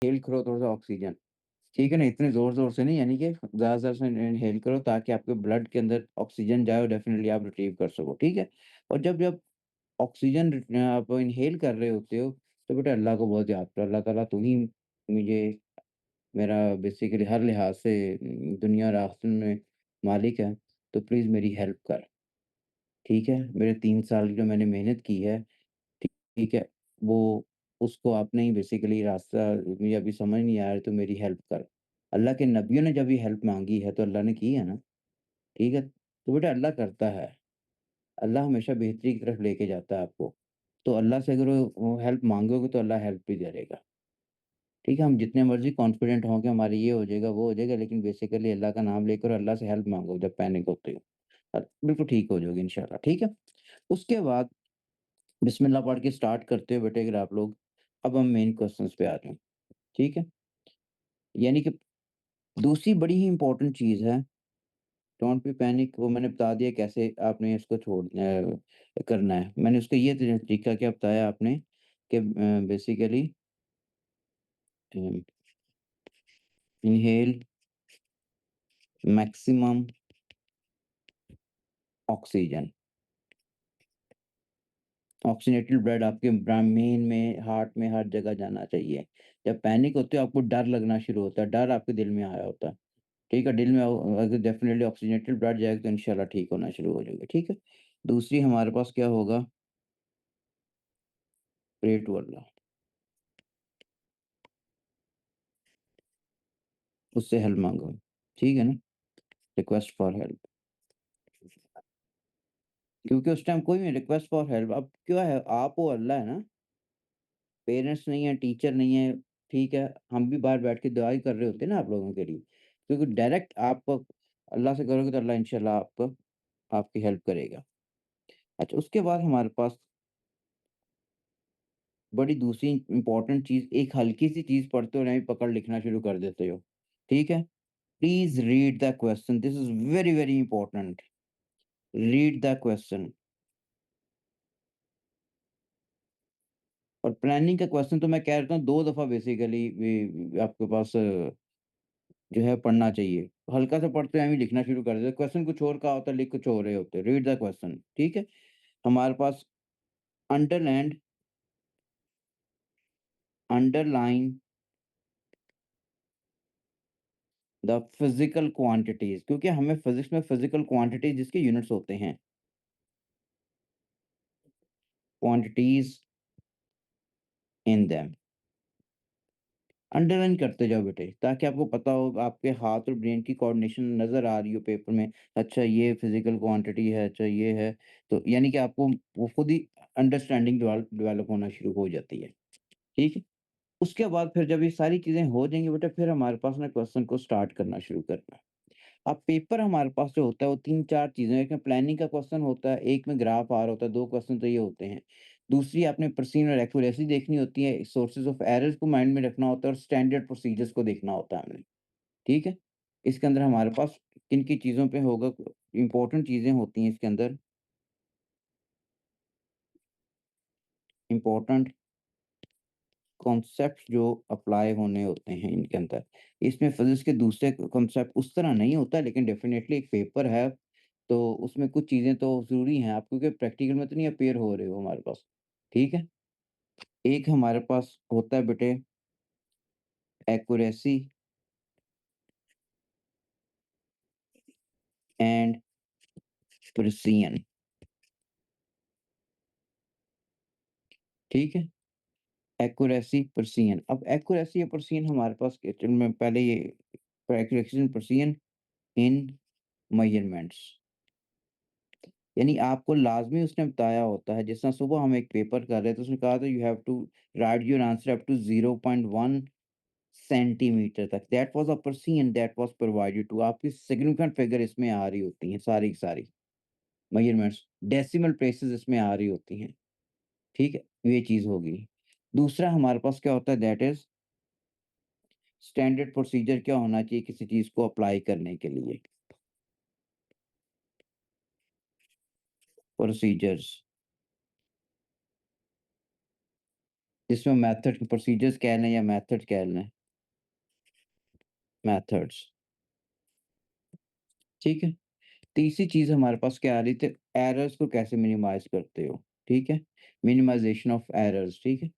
Inhale करो थोड़ा-सा oxygen, ठीक है ना? इतने ज़ोर-ज़ोर से नहीं, यानी कि ज़्यादा से इनहेल करो ताकि आपके ब्लड के अंदर ऑक्सीजन जाए और डेफ़िनिटली आप रिट्रीव कर सको, ठीक है? और जब जब ऑक्सीजन आप इनहेल कर रहे होते हो, तो बेटा अल्लाह को बहुत याद करो, अल्लाह ताला तू ही मुझे मेरा बेसिकली हर लिहाज़ से दुनिया और आखिरत में मालिक है, तो प्लीज़ मेरी हेल्प कर, ठीक है? मेरे 3 साल की जो मैंने मेहनत की है, ठीक है? वो उसको आपने ही बेसिकली रास्ता मुझे अभी समझ नहीं आ रहा, तो मेरी हेल्प कर। अल्लाह के नबियों ने जब ये हेल्प माँगी है, तो अल्लाह ने की है ना, ठीक है? तो बेटा अल्लाह करता है, अल्लाह हमेशा बेहतरी की तरफ लेके जाता है आपको। तो अल्लाह से अगर वो हेल्प माँगोगे, तो अल्लाह हेल्प भी करेगा। ठीक है, हम जितने मर्ज़ी कॉन्फिडेंट हों कि हमारे ये हो जाएगा, वो हो जाएगा, लेकिन बेसिकली अल्लाह का नाम लेकर अल्लाह से हेल्प माँगो जब पैनिक होते हो। बिल्कुल ठीक हो जाओगे इंशाल्लाह, ठीक है? उसके बाद बिस्मिल्लाह पढ़ के स्टार्ट करते हो बेटे अगर आप लोग, अब हम मेन क्वेश्चन्स पे आते हैं, ठीक है? यानी कि दूसरी बड़ी ही इम्पोर्टेंट चीज़ है, डोंट बी पैनिक, वो मैंने बता दिया कैसे आपने इसको करना है। मैंने उसका ये तरीका क्या बताया आपने कि बेसिकली अ, inhale maximum oxygen, oxygenated blood आपके ब्रामीन में, हार्ट में, हर जगह जाना चाहिए। जब पैनिक होते हो आपको डर लगना शुरू होता है, डर आपके दिल में आया होता है। ठीक है, दिल में अगर डेफ़िनिटली ऑक्सीनेटेड ब्लड जाएगा तो इंशाल्लाह ठीक होना शुरू हो जाएगा, ठीक है? दूसरी हमारे पास क्या होगा, प्रे टू अल्लाह, उससे हेल्प माँगो, ठीक है ना? रिक्वेस्ट फॉर हेल्प, क्योंकि उस टाइम कोई नहीं, रिक्वेस्ट फॉर हेल्प, अब क्या है, आप हो, अल्लाह है ना? पेरेंट्स नहीं है, टीचर नहीं है, ठीक है? हम भी बाहर बैठ के दुआ ही कर रहे होते हैं ना आप लोगों के लिए। क्योंकि डायरेक्ट आप अल्लाह से करोगे तो अल्लाह इंशाल्लाह आपको आपकी हेल्प करेगा। अच्छा, उसके बाद हमारे पास बड़ी दूसरी इम्पोर्टेंट चीज़, एक हल्की-सी चीज़ पढ़ते हो ना, पकड़ लिखना शुरू कर देते हो, ठीक है? Please read the question, this is very, very important. Read the question. और प्लानिंग का क्वेश्चन तो मैं कह रहा हूँ 2 दफ़ा बेसिकली आपके पास जो है पढ़ना चाहिए। हल्का सा पढ़ते हैं, एवें लिखना शुरू कर देते हैं। क्वेश्चन कुछ और का होता है, लिख कुछ और रहे होते हैं। रीड द क्वेश्चन, ठीक है? हमारे पास अंडरलैंड अंडरलाइन द फिज़िकल क्वांटिटीज़, क्योंकि हमें फिज़िक्स में फिज़िकल क्वांटिटीज़ जिसके यूनिट्स होते हैं। Quantities in them. अंडरलाइन करते जाओ बेटे, ताकि आपको पता हो, आपके हाथ और ब्रेन की कोऑर्डिनेशन नज़र आ रही हो पेपर में। अच्छा ये फिज़िकल क्वांटिटी है, अच्छा ये है। तो यानी कि आपको वो खुद ही अंडरस्टैंडिंग डेवलप होना शुरू हो जाती है। ठीक है? उसके बाद फिर जब ये सारी चीज़ें हो जाएँगी बेटा, फिर हमारे पास ना क्वेश्चन को स्टार्ट करना शुरू करना है। अब पेपर हमारे पास जो होता है वो 3-4 चीज़ें हैं, एक में प्लानिंग का क्वेश्चन होता है, एक में ग्राफ आर होता है, 2 क्वेश्चन तो ये होते हैं। दूसरी आपने प्रोसीजर और एक्यूरेसी देखनी होती है, सोर्सेज़ ऑफ एरर्स को माइंड में रखना होता है और स्टैंडर्ड प्रोसीजर्स को देखना होता है हमने, ठीक है? इसके अंदर हमारे पास किन-किन चीज़ों पे होगा, इम्पोर्टेंट चीज़ें होती हैं इसके अंदर, इम्पोर्टेंट कॉन्सेप्ट्स जो अप्लाई होने होते हैं इनके अंदर। इसमें फिज़िक्स के दूसरे कॉन्सेप्ट उस तरह नहीं होता, लेकिन डेफ़िनेटली एक पेपर है, तो उसमें कुछ चीज़ें तो ज़रूरी हैं, आप क्योंकि प्रैक्टिकल में तो नहीं अपीयर हो रहे हो हमारे पास, ठीक है? एक हमारे पास होता है बेटे एक्यूरेसी एंड प्रिसिशन, ठीक है? Accuracy, precision. अब एक्यूरेसी या प्रिसिशन हमारे पास में पहले ये accuracy and precision in measurements, यानी आपको लाज़मी उसने बताया होता है, जिस तरह सुबह हम एक पेपर कर रहे थे, उसने कहा था you have to write your answer up to 0.1 centimetre तक। That was a procedure that was provided to, आपकी सिग्निफिकेंट फिगर इसमें आ रही होती हैं, सारी की सारी मेजरमेंट्स, डेसिमल प्लेसेस इसमें आ रही होती हैं, ठीक है? ये चीज़ होगी। दूसरा हमारे पास क्या होता है, दैट इज़ स्टैंडर्ड प्रोसीजर क्या होना चाहिए किसी चीज़ को अप्लाई करने के लिए, प्रोसीजर्स। जिसमें मेथड प्रोसीजर्स कह लें या मेथड कह लें, मेथड्स, ठीक है? तीसरी चीज़ हमारे पास क्या आ रही थी, एरर्स को कैसे मिनिमाइज़ करते हो, ठीक है? मिनिमाइज़ेशन ऑफ एरर्स, ठीक है?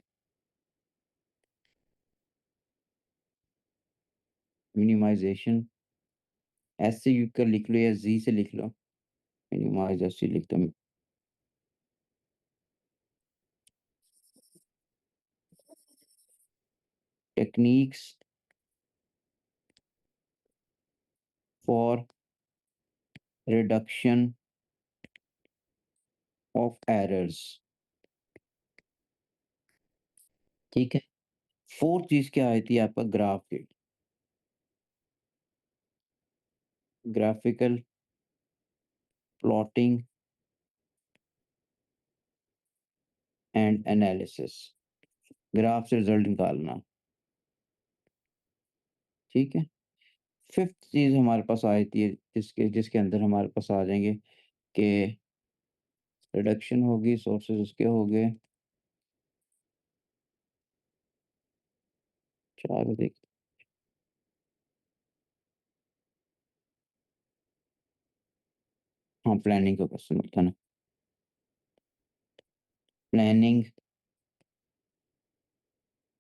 मिनिमाइज़ेशन एस से यू कर लिख लो या ज़ी से लिख लो, मिनिमाइज़ ऐसे ही लिखता हूँ। Techniques for reduction of errors, ठीक है? 4th चीज़ क्या आई थी आपका graphical plotting and analysis, graph से रिज़ल्ट निकालना, ठीक है? 5th चीज़ हमारे पास आई थी जिसके जिसके अंदर हमारे पास आ जाएँगे कि रिडक्शन होगी, सोर्सेज़ उसके हो गए, 4 देख हाँ, प्लानिंग का क्वेश्चन होता है ना, प्लानिंग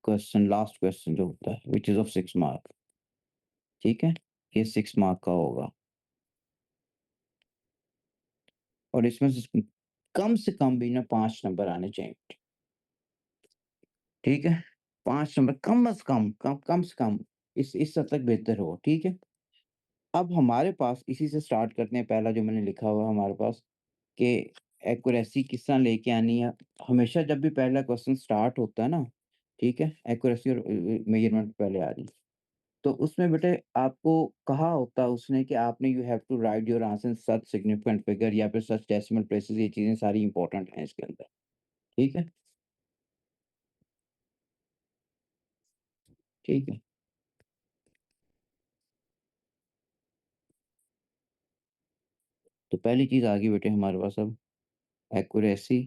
क्वेश्चन लास्ट क्वेश्चन जो होता है व्हिच इज़ ऑफ 6 मार्क, ठीक है? ये 6 मार्क का होगा और इसमें से कम से कम भी ना 5 नंबर आने चाहिए, ठीक है? 5 नंबर कम से कम इस हद तक बेहतर हो, ठीक है? अब हमारे पास इसी से स्टार्ट करते हैं, पहला जो मैंने लिखा हुआ है हमारे पास कि एक्यूरेसी किस तरह लेके आनी है। हमेशा जब भी पहला क्वेश्चन स्टार्ट होता है ना, ठीक है? एक्यूरेसी और मेज़रमेंट पहले आ रही है। तो उसमें बेटे आपको कहा होता है उसने कि आपने you have to write your answer in such significant figure या फिर सच डेसिमल प्लेसेस, ये चीज़ें सारी इंपॉर्टेंट हैं इसके अंदर, ठीक है? ठीक है। तो पहली चीज़ आ गई बेटे हमारे पास अब accuracy,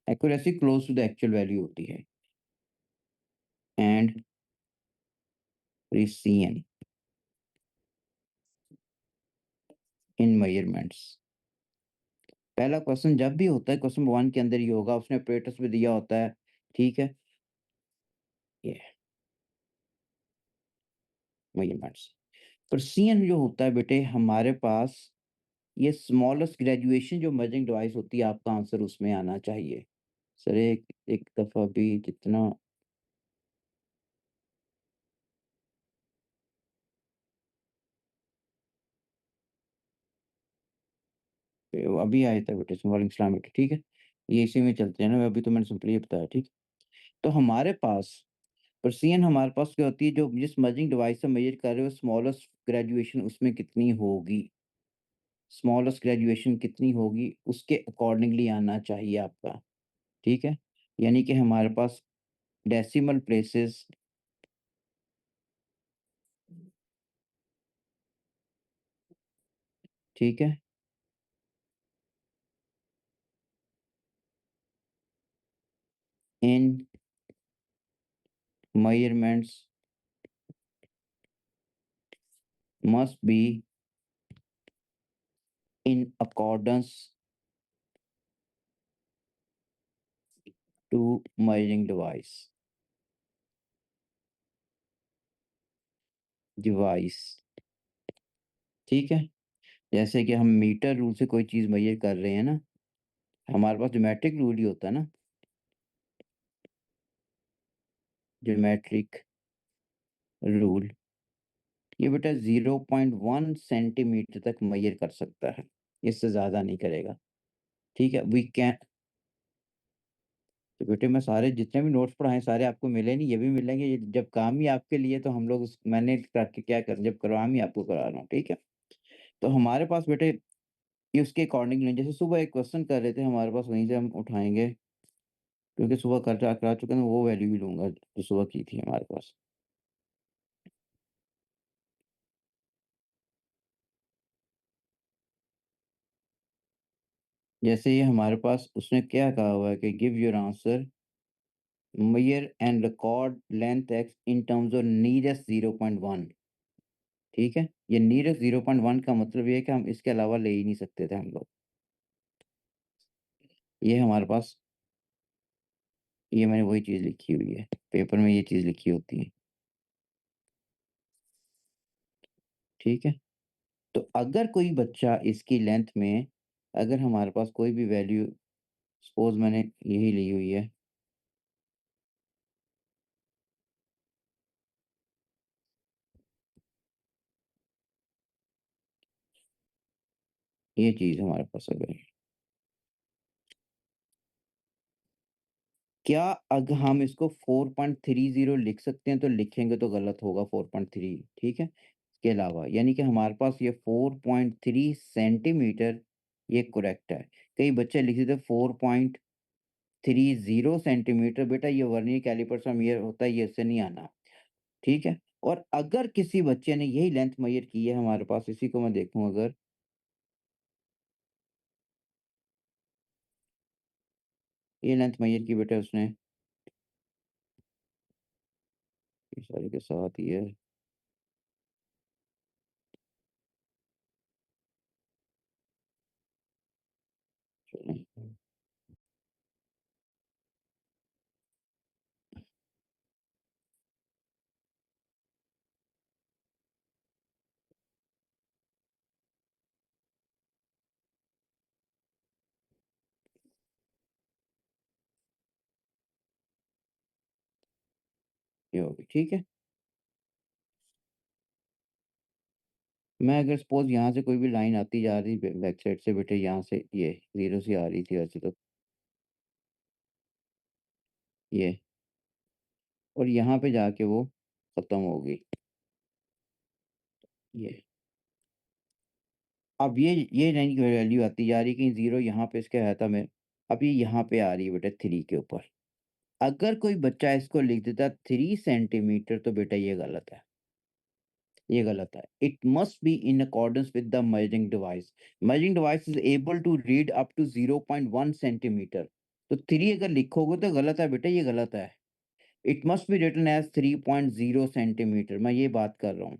accuracy close to the actual value होती है एंड प्रिसिजन इन मेजरमेंट्स। पहला क्वेश्चन जब भी होता है क्वेश्चन 1 के अंदर ही होगा, उसने ऑपरेटर्स भी दिया होता है, ठीक है? ये मेजरमेंट्स। प्रिसिजन जो होता है बेटे हमारे पास ये स्मॉलेस्ट ग्रेजुएशन जो मेजरिंग डिवाइस होती है, आपका आंसर उसमें आना चाहिए। सर एक एक दफ़ा भी जितना अभी आया था बेटे वालेकुम सलाम बेटे, ठीक है? ये इसी में चलते हैं ना, अभी तो मैंने सिंपली ये बताया, ठीक? तो हमारे पास प्रिसिजन हमारे पास क्या होती है, जो जिस मेजरिंग डिवाइस से मेजर कर रहे हो स्मॉलेस्ट ग्रेजुएशन उसमें कितनी होगी, स्मॉलेस्ट ग्रेजुएशन कितनी होगी, उसके अकॉर्डिंगली आना चाहिए आपका, ठीक है? यानी कि हमारे पास डेसिमल प्लेसेस, ठीक है? In measurements must be in accordance to measuring device, ठीक है? जैसे कि हम मीटर रूल से कोई चीज़ मेज़र कर रहे हैं ना, हमारे पास ज्योमेट्रिक रूल ही होता है ना, ज्योमेट्रिक रूल, ये बेटा 0.1 सेंटीमीटर तक मेज़र कर सकता है, इससे ज़्यादा नहीं करेगा, ठीक है? वी कैन तो बेटे मैं सारे जितने भी नोट्स पढ़ाए हैं सारे आपको मिले नहीं, ये भी मिलेंगे, ये जब काम ही आपके लिए तो हम लोग उस मैंने करके क्या कर जब काम ही आपको करा रहा हूँ, ठीक है? तो हमारे पास बेटे ये उसके अकॉर्डिंगली जैसे सुबह एक क्वेश्चन कर रहे थे हमारे पास वहीं से हम उठाएँगे, क्योंकि सुबह करा चुके हैं, वो वैल्यू भी लूँगा जो सुबह की थी हमारे पास। जैसे ये हमारे पास उसने क्या कहा हुआ है कि give your answer, measure and record length X in terms of nearest 0.1। ठीक है? ये नीयरेस्ट 0.1 का मतलब ये है कि हम इसके अलावा ले ही नहीं सकते थे हम लोग। ये हमारे पास ये मैंने वही चीज़ लिखी हुई है। पेपर में ये चीज़ लिखी होती है। ठीक है? तो अगर कोई बच्चा इसकी लेंथ में अगर हमारे पास कोई भी वैल्यू सपोज़ मैंने यही ली हुई है, ये चीज़ हमारे पास अगर है। क्या अगर हम इसको 4.30 लिख सकते हैं तो लिखेंगे तो गलत होगा 4.3, ठीक है? इसके अलावा यानी कि हमारे पास ये 4.3 सेंटीमीटर ये करेक्ट है। कई बच्चे लिख देते हैं 4.30 सेंटीमीटर, बेटा ये वर्नियर कैलिपर से मेज़र होता है, ये इससे नहीं आना, ठीक है? और अगर किसी बच्चे ने यही लेंथ मेज़र की है हमारे पास, इसी को मैं देखूँ अगर, ये लेंथ मेज़र की बेटा उसने, ये सारे के साथ ही है, चलें, ये होगी, ठीक है? मैं अगर सपोज़ यहाँ से कोई भी लाइन आती जा रही बैक साइड से बेटे, यहाँ से ये 0 से आ रही थी वैसे तो, ये, और यहाँ पे जाके वो ख़त्म हो गई, ये। अब ये लाइन की वैल्यू आती जा रही है, कहीं 0 यहाँ पे इसका आया था मैं, अब ये यहाँ पे आ रही है बेटा 3 के ऊपर। अगर कोई बच्चा इसको लिख देता 3 सेंटीमीटर तो बेटा ये गलत है, ये गलत है। It must be in accordance with the measuring device. Measuring device is able to read up to 0.1 centimetre. तो 3 अगर लिखोगे तो गलत है बेटा, ये गलत है। It must be written as 3.0 centimetre, मैं ये बात कर रहा हूँ,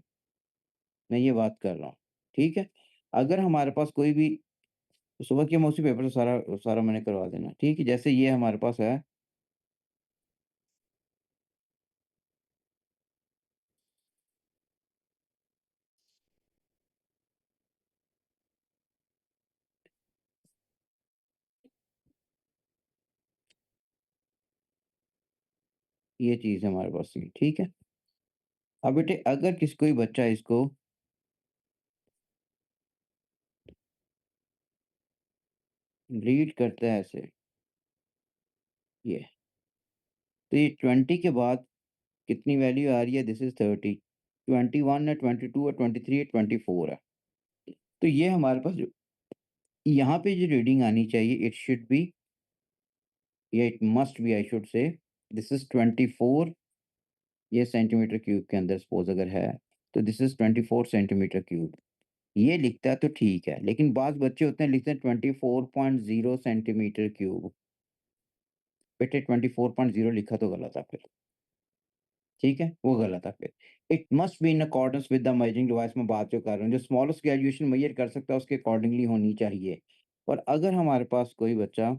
ठीक है? अगर हमारे पास कोई भी सुबह के मैं उसी पेपर से सारा सारा मैंने करवा देना, ठीक है? जैसे ये हमारे पास है, ये चीज़ है हमारे पास ये, ठीक है? अब बेटे अगर किसी कोई बच्चा इसको रीड करता है ऐसे, ये, तो ये 20 के बाद कितनी वैल्यू आ रही है? दिस इज़ 30, 21 है, 22 है, 23 है, 24 है। तो ये हमारे पास जो यहाँ पे जो रीडिंग आनी चाहिए, इट शुड बी, या it must be I should say, this is 24, ये सेंटीमीटर क्यूब के अंदर सपोज़ अगर है, तो दिस इज़ 24 सेंटीमीटर क्यूब। ये लिखता है तो ठीक है, लेकिन बाज़ बच्चे होते हैं लिखते हैं 24.0 सेंटीमीटर क्यूब। बेटे 24.0 लिखा तो गलत है फिर, ठीक है? वो गलत है फिर। It must be in accordance with the measuring device, मैं बात जो कर रहा हूँ, जो स्मॉलेस्ट ग्रेजुएशन मेजर कर सकता है उसके अकॉर्डिंगली होनी चाहिए। और अगर हमारे पास कोई बच्चा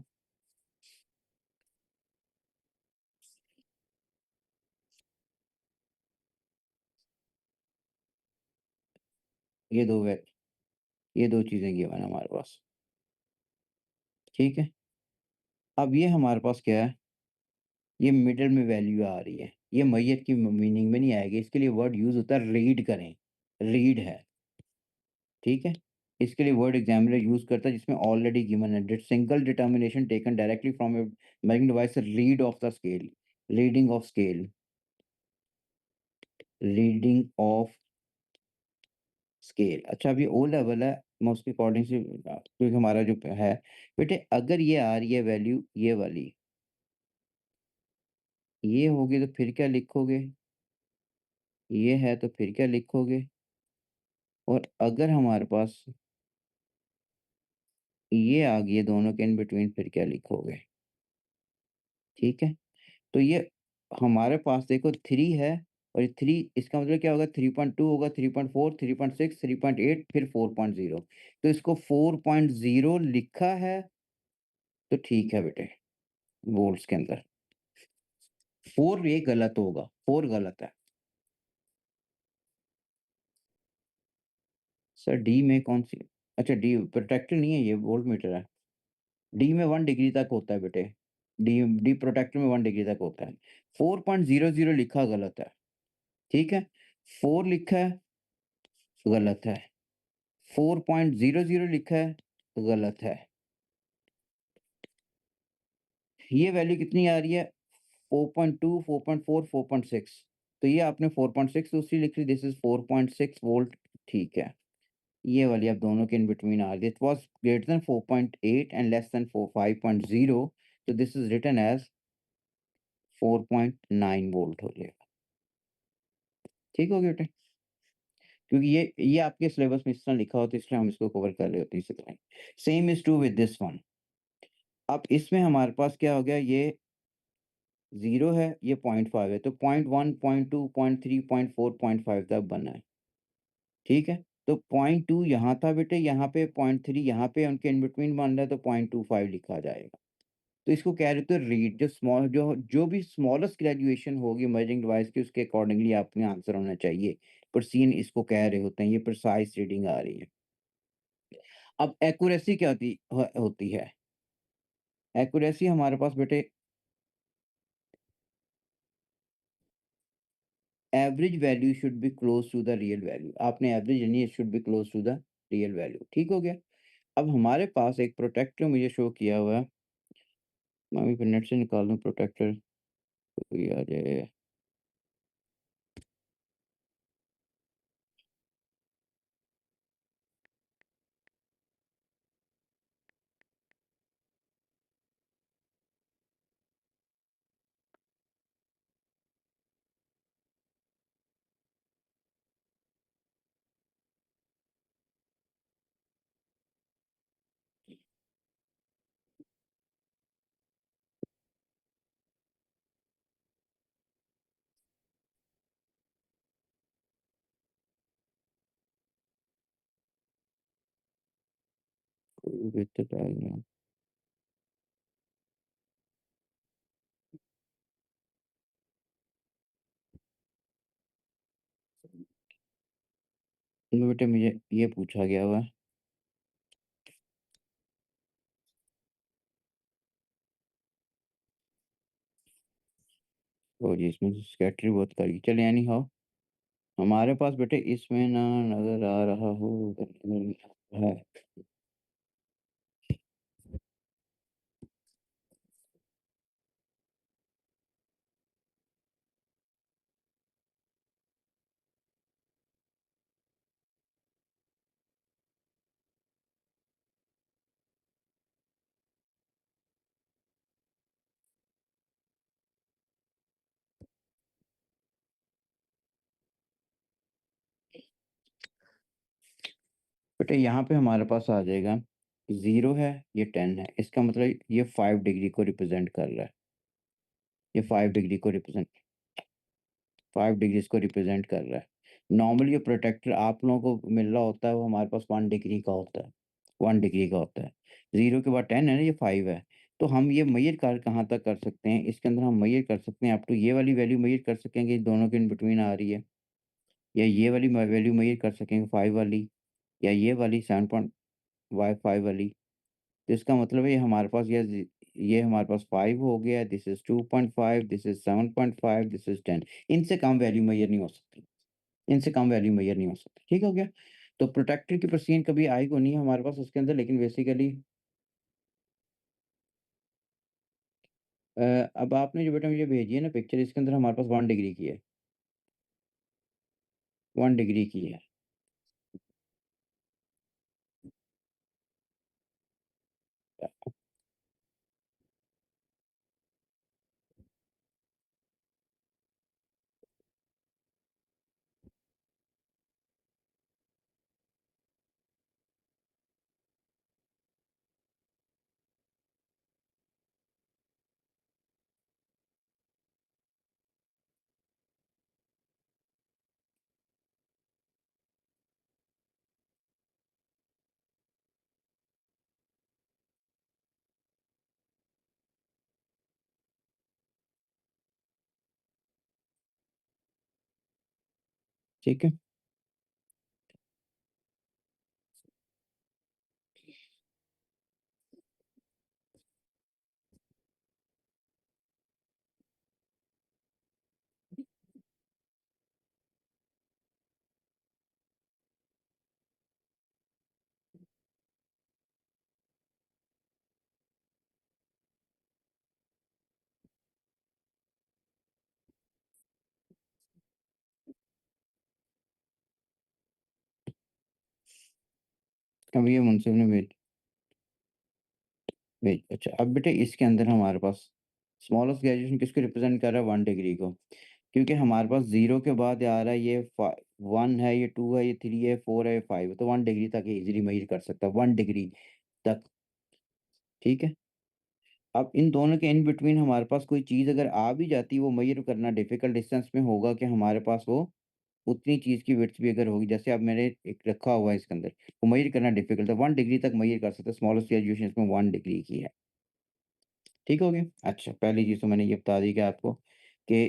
ये 2 वे ये 2 चीज़ें गिवन है हमारे पास, ठीक है? अब ये हमारे पास क्या है, ये मिडल में वैल्यू आ रही है। ये मैयत की मीनिंग में नहीं आएगी, इसके लिए वर्ड यूज़ होता है रीड करें, रीड है, ठीक है? इसके लिए वर्ड एग्ज़ामिनर यूज़ करता है जिसमें ऑलरेडी गिवन है, डिट single determination taken directly from a measuring device, read off the scale, reading of scale, reading of scale. अच्छा अब ये ओ लेवल है, मैं उसके अकॉर्डिंग से क्योंकि हमारा जो है, बेटे अगर ये आ रही है वैल्यू ये वाली, ये होगी तो फिर क्या लिखोगे? ये है तो फिर क्या लिखोगे? और अगर हमारे पास ये आ गई है दोनों के इन बिटवीन, फिर क्या लिखोगे? ठीक है? तो ये हमारे पास देखो 3 है, और ये 3 इसका मतलब क्या होगा? 3.2 होगा, 3.4, 3.6, 3.8, फिर 4.0। तो इसको 4.0 लिखा है, तो ठीक है बेटे, वोल्ट्स के अंदर। 4 ये गलत होगा, 4 गलत है। सर डी में कौन-सी, अच्छा डी प्रोटेक्टर नहीं है, ये वोल्टमीटर है। डी में 1 डिग्री तक होता है बेटे। डी डी प्रोटेक्टर में 1 डिग्री तक होता है। 4.00 लिखा गलत है, ठीक है? 4 लिखा है, गलत है। 4.00 लिखा है, गलत है। ये वैल्यू कितनी आ रही है? 4.2, 4.4, 4.6। तो ये आपने 4.6 दूसरी लिख ली, दिस इज़ 4.6 वोल्ट, ठीक है। ये वाली अब दोनों के इन बिटवीन आ रही है। It was greater than 4.8 and less than 5.0, so this is written as 4.9 volt हो जाएगा। ठीक हो गया बेटे? क्योंकि ये आपके सिलेबस में इस तरह लिखा होता है, इसलिए हम इसको कवर कर रहे होते हैं इसी तरह। Same is true with this one. अब इसमें हमारे पास क्या हो गया, ये 0 है, ये 0.5 है, तो 0.1, 0.2, 0.3, 0.4, 0.5 तक बना है, ठीक है? तो 0.2 यहाँ था बेटे, यहाँ पे 0.3 यहाँ पे, उनके इन बिटवीन बन रहा है, तो 0.25 लिखा जाएगा। तो इसको कह रहे थे रीड, जो स्मॉल जो भी स्मॉलेस्ट ग्रेजुएशन होगी मेजरिंग डिवाइस की, उसके अकॉर्डिंगली आपके आंसर होना चाहिए। प्रोसीन इसको कह रहे होते हैं, ये प्रिसाइज़ रीडिंग आ रही है। अब एक्यूरेसी क्या होती है? एक्यूरेसी हमारे पास बेटे average value should be close to the real value. आपने एवरेज यानी it should be close to the real value, ठीक हो गया? अब हमारे पास एक प्रोटेक्टर मुझे शो किया हुआ है, मैं अभी फिर नेट से निकाल लूँ प्रोटेक्टर, तो ये आ जाए। कोई भी दिक्कत आ गया। तो बेटे मुझे ये पूछा गया हुआ है, और जी इसमें स्कैटर बहुत करी, चलिए एनी हाउ हमारे पास बेटे इसमें ना नज़र आ रहा हो, है। बेटे यहाँ पे हमारे पास आ जाएगा, 0 है, ये 10 है, इसका मतलब ये 5 डिग्री को रिप्रेज़ेंट कर रहा है। ये 5 डिग्री को रिप्रेज़ेंट 5 डिग्रीज़ को रिप्रेज़ेंट कर रहा है। नॉर्मली ये प्रोटेक्टर आप लोगों को मिल रहा होता है, वो हमारे पास 1 डिग्री का होता है, 1 डिग्री का होता है। 0 के बाद 10 है ना, ये 5 है। तो हम ये मेज़र कर कहाँ तक कर सकते हैं? इसके अंदर हम मेज़र कर सकते हैं, अप टू ये वाली वैल्यू मेज़र कर सकेंगे, दोनों के इन बिटवीन आ रही है। या ये वाली वैल्यू मेज़र कर सकेंगे 5 वाली, या ये वाली 7.5 वाली। तो इसका मतलब है ये हमारे पास 5 हो गया, this is 2.5, this is 7.5, this is 10। इनसे कम वैल्यू मेजर नहीं हो सकती, इनसे कम वैल्यू मेजर नहीं हो सकती, ठीक हो गया? तो प्रोटेक्टर की परसेंट कभी आई को नहीं है हमारे पास उसके अंदर, लेकिन बेसिकली अब आपने जो बेटा मुझे भेजी है ना पिक्चर, इसके अंदर हमारे पास 1 डिग्री की है, 1 डिग्री की है। ठीक है? अब ये मुंसिफ ने भेज अच्छा, अब बेटे इसके अंदर हमारे पास स्मॉलेस्ट ग्रेजुएशन किसको रिप्रेज़ेंट कर रहा है? 1 डिग्री को। क्योंकि हमारे पास 0 के बाद आ रहा है ये 1 है, ये 2 है, ये 3 है, 4 है, ये 5 है, तो 1 डिग्री तक ये ईज़िली मेज़र कर सकता है, 1 डिग्री तक, ठीक है? अब इन दोनों के इन बिटवीन हमारे पास कोई चीज़ अगर आ भी जाती है, वो मेज़र करना डिफ़िकल्ट डिस्टेंस में होगा कि हमारे पास वो उतनी चीज़ की विड्थ भी अगर होगी, जैसे अब मैंने एक रखा हुआ है इसके अंदर, वो मेज़र करना डिफ़िकल्ट है, 1 डिग्री तक मेज़र कर सकते हैं, स्मॉलेस्ट ग्रेजुएशन इसमें 1 डिग्री की है। ठीक हो गया? अच्छा, पहली चीज़ तो मैंने ये बता दी कि आपको कि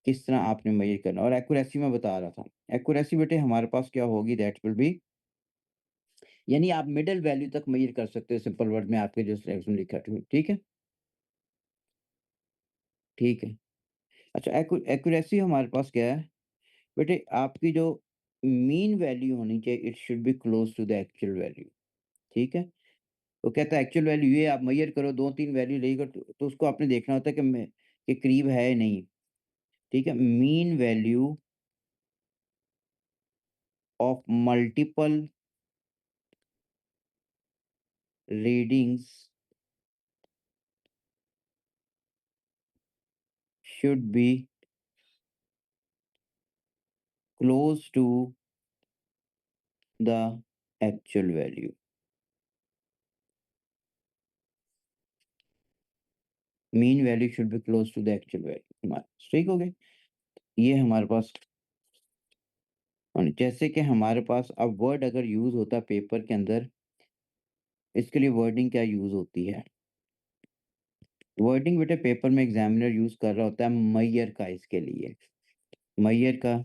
किस तरह आपने मेज़र करना और एक्यूरेसी मैं बता रहा था। एक्यूरेसी बेटे हमारे पास क्या होगी दैट विल बी यानी आप मिडल वैल्यू तक मेज़र कर सकते हो सिंपल वर्ड में आपके जो स्लाइड्स में लिखा है, ठीक है? ठीक है। अच्छा एक्यूरेसी हमारे पास क्या है? बेटे आपकी जो मीन वैल्यू होनी चाहिए it should be close to the actual value, ठीक है? वो कहता है एक्चुअल वैल्यू ये आप मेज़र करो 2-3 वैल्यू लेगा तो उसको आपने देखना होता है कि मैं कि करीब है या नहीं, ठीक है? Mean value of multiple readings should be close to the actual value. Mean value should be close to the actual value हमारे पास, ठीक हो गया? ये हमारे पास और जैसे कि हमारे पास अब वर्ड अगर यूज़ होता है पेपर के अंदर, इसके लिए वर्डिंग क्या यूज़ होती है? वर्डिंग बेटे पेपर में एग्ज़ामिनर यूज़ कर रहा होता है मैयर का इसके लिए। मैयर का,